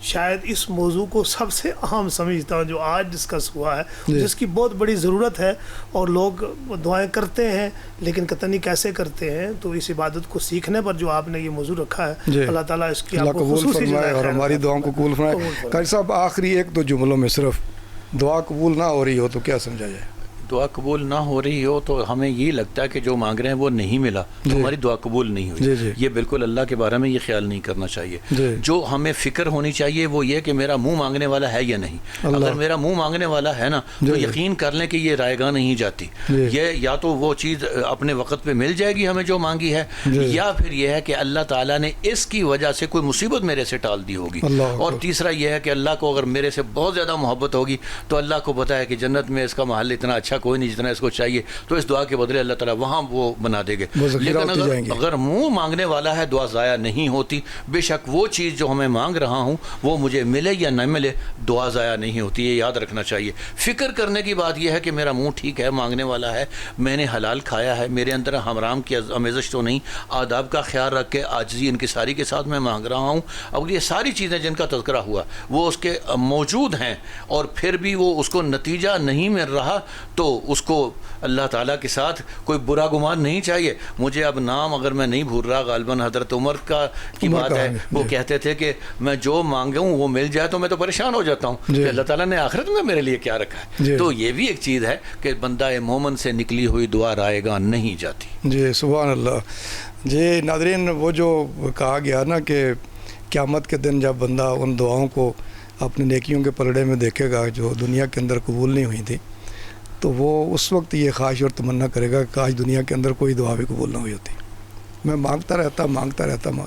شاید اس موضوع کو سب سے اہم سمجھتا ہوں جو آج ڈسکس ہوا ہے، جس کی بہت بڑی ضرورت ہے، اور لوگ دعائیں کرتے ہیں لیکن قطع نہیں کیسے کرتے ہیں. تو اس عبادت کو سیکھنے پر جو آپ نے یہ موضوع رکھا ہے، اللہ تعالیٰ اس کی آپ کو خصوصی فرمائے اور ہماری دعاؤں کو قبول فرمائے. قاری صاحب، آخری 1-2 جملوں میں صرف دعا قبول نہ ہو رہی ہو تو کیا سمجھا جائے؟ دعا قبول نہ ہو رہی ہو تو ہمیں یہ لگتا ہے کہ جو مانگ رہے ہیں وہ نہیں ملا تو ہماری دعا قبول نہیں ہوئی. یہ بالکل اللہ کے بارے میں یہ خیال نہیں کرنا چاہیے. جو ہمیں فکر ہونی چاہیے وہ یہ کہ میرا منہ مانگنے والا ہے یا نہیں. اگر میرا منہ مانگنے والا ہے نا تو یقین کر لیں کہ یہ رائے گاہ نہیں جاتی. یہ یا تو وہ چیز اپنے وقت پہ مل جائے گی ہمیں جو مانگی ہے, یا پھر یہ ہے کہ اللہ تعالیٰ نے اس کی وجہ سے کوئی مصیبت میرے سے ٹال دی ہوگی. اور تیسرا یہ ہے کہ اللہ کو اگر میرے سے بہت زیادہ محبت ہوگی تو اللہ کو پتا ہے کہ جنت میں اس کا محل اتنا اچھا کوئی نہیں جتنا اس کو چاہیے, تو اس دعا کے بدلے اللہ تعالیٰ وہاں وہ بنا دے گے. لیکن اگر منہ مانگنے والا ہے دعا ضائع نہیں ہوتی. بے شک وہ چیز جو ہمیں مانگ رہا ہوں وہ مجھے ملے یا نہ ملے دعا ضائع نہیں ہوتی. یہ یاد رکھنا چاہیے. فکر کرنے کی بات یہ ہے کہ میرا منہ ٹھیک ہے, مانگنے والا ہے, میں نے حلال کھایا ہے, میرے اندر حرام کی آمیزش تو نہیں, آداب کا خیال رکھ کے عاجزی انکساری کے ساتھ میں مانگ رہا ہوں. اب یہ ساری چیزیں جن کا تذکرہ ہوا وہ اس کے موجود ہیں اور پھر بھی وہ اس کو نتیجہ نہیں مل رہا تو اس کو اللہ تعالیٰ کے ساتھ کوئی برا گمان نہیں چاہیے. مجھے اب نام اگر میں نہیں بھول رہا, غالباً حضرت عمر کی بات ہے, وہ کہتے تھے کہ میں جو مانگوں وہ مل جائے تو میں تو پریشان ہو جاتا ہوں کہ اللہ تعالیٰ نے آخرت میں میرے لیے کیا رکھا ہے. تو یہ بھی ایک چیز ہے کہ بندہ مومن سے نکلی ہوئی دعا رائے گاہ نہیں جاتی. جی سبحان اللہ. جی ناظرین, وہ جو کہا گیا نا کہ قیامت کے دن جب بندہ ان دعاؤں کو اپنی نیکیوں کے پلڑے میں دیکھے گا جو دنیا کے اندر قبول نہیں ہوئی تھی, تو وہ اس وقت یہ خواہش اور تمنا کرے گا کہ کاش دنیا کے اندر کوئی دعا بھی قبول نہ ہوئی ہوتی. میں مانگتا رہتا.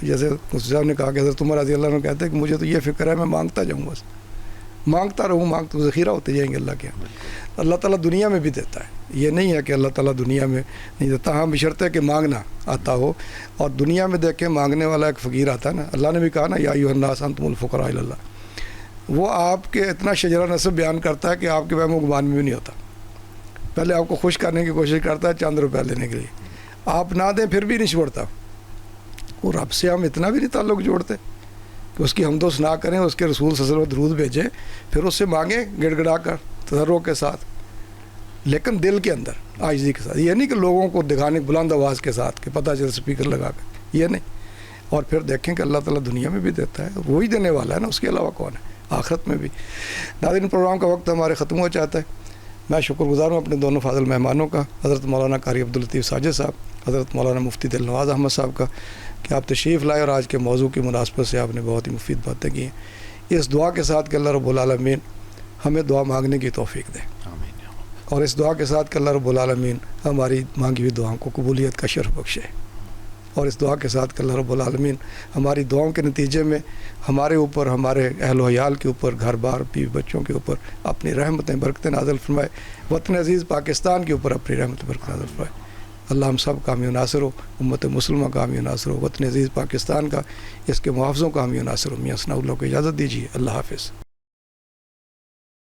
جیسے مفتی صاحب نے کہا کہ حضرت عمر رضی اللہ عنہ کہتے ہیں کہ مجھے تو یہ فکر ہے میں مانگتا جاؤں, بس مانگتا رہوں, ذخیرہ ہوتے جائیں گے اللہ کے. اللہ تعالیٰ دنیا میں بھی دیتا ہے, یہ نہیں ہے کہ اللہ تعالیٰ دنیا میں نہیں دیتا. ہاں بشرطے کہ مانگنا آتا ہو. اور دنیا میں دیکھیں مانگنے والا ایک فقیر آتا ہے نا, اللہ نے بھی کہا نا یا ایھا الناس انتم الفقراء الی اللہ. وہ آپ کے اتنا شجرہ نسب بیان کرتا ہے کہ آپ کے وہم و گمان میں بھی نہیں ہوتا. پہلے آپ کو خوش کرنے کی کوشش کرتا ہے چند روپیہ لینے کے لیے, آپ نہ دیں پھر بھی نہیں چھوڑتا. اور رب سے ہم اتنا بھی نہیں تعلق جوڑتے کہ اس کی حمد و ثنا کریں, اس کے رسول صلی اللہ علیہ وسلم درود بھیجیں, پھر اس سے مانگیں گڑ گڑا کر تضرع کے ساتھ, لیکن دل کے اندر عاجزی کے ساتھ. یہ نہیں کہ لوگوں کو دکھانے بلند آواز کے ساتھ کہ پتہ چل اسپیکر لگا کر, یہ نہیں. اور پھر دیکھیں کہ اللہ تعالیٰ دنیا میں بھی دیتا ہے, وہی دینے والا ہے نا, اس کے علاوہ کون ہے, آخرت میں بھی. ناظرین پروگرام کا وقت ہمارے ختم ہو جاتا ہے. میں شکر گزار ہوں اپنے دونوں فاضل مہمانوں کا, حضرت مولانا قاری عبداللطیف ساجد صاحب, حضرت مولانا مفتی دل نواز احمد صاحب کا, کہ آپ تشریف لائے اور آج کے موضوع کی مناسبت سے آپ نے بہت ہی مفید باتیں کی ہیں. اس دعا کے ساتھ کہ اللہ رب العالمین ہمیں دعا مانگنے کی توفیق دے, اور اس دعا کے ساتھ کہ اللہ رب العالمین ہماری مانگی ہوئی دعاؤں کو قبولیت کا شرف بخشے, اور اس دعا کے ساتھ کہ اللہ رب العالمین ہماری دعاؤں کے نتیجے میں ہمارے اوپر, ہمارے اہل و عیال کے اوپر, گھر بار بیوی بچوں کے اوپر اپنی رحمتیں برکتیں نازل فرمائے, وطن عزیز پاکستان کے اوپر اپنی رحمتیں برکتیں نازل فرمائے. اللہ ہم سب کا حامی و ناصر ہو, امت مسلمہ کا حامی و ناصر ہو, وطن عزیز پاکستان کا, اس کے محافظوں کا حامی و ناصر ہو. میاں ثناء اللہ کو اجازت دیجیے. اللہ حافظ.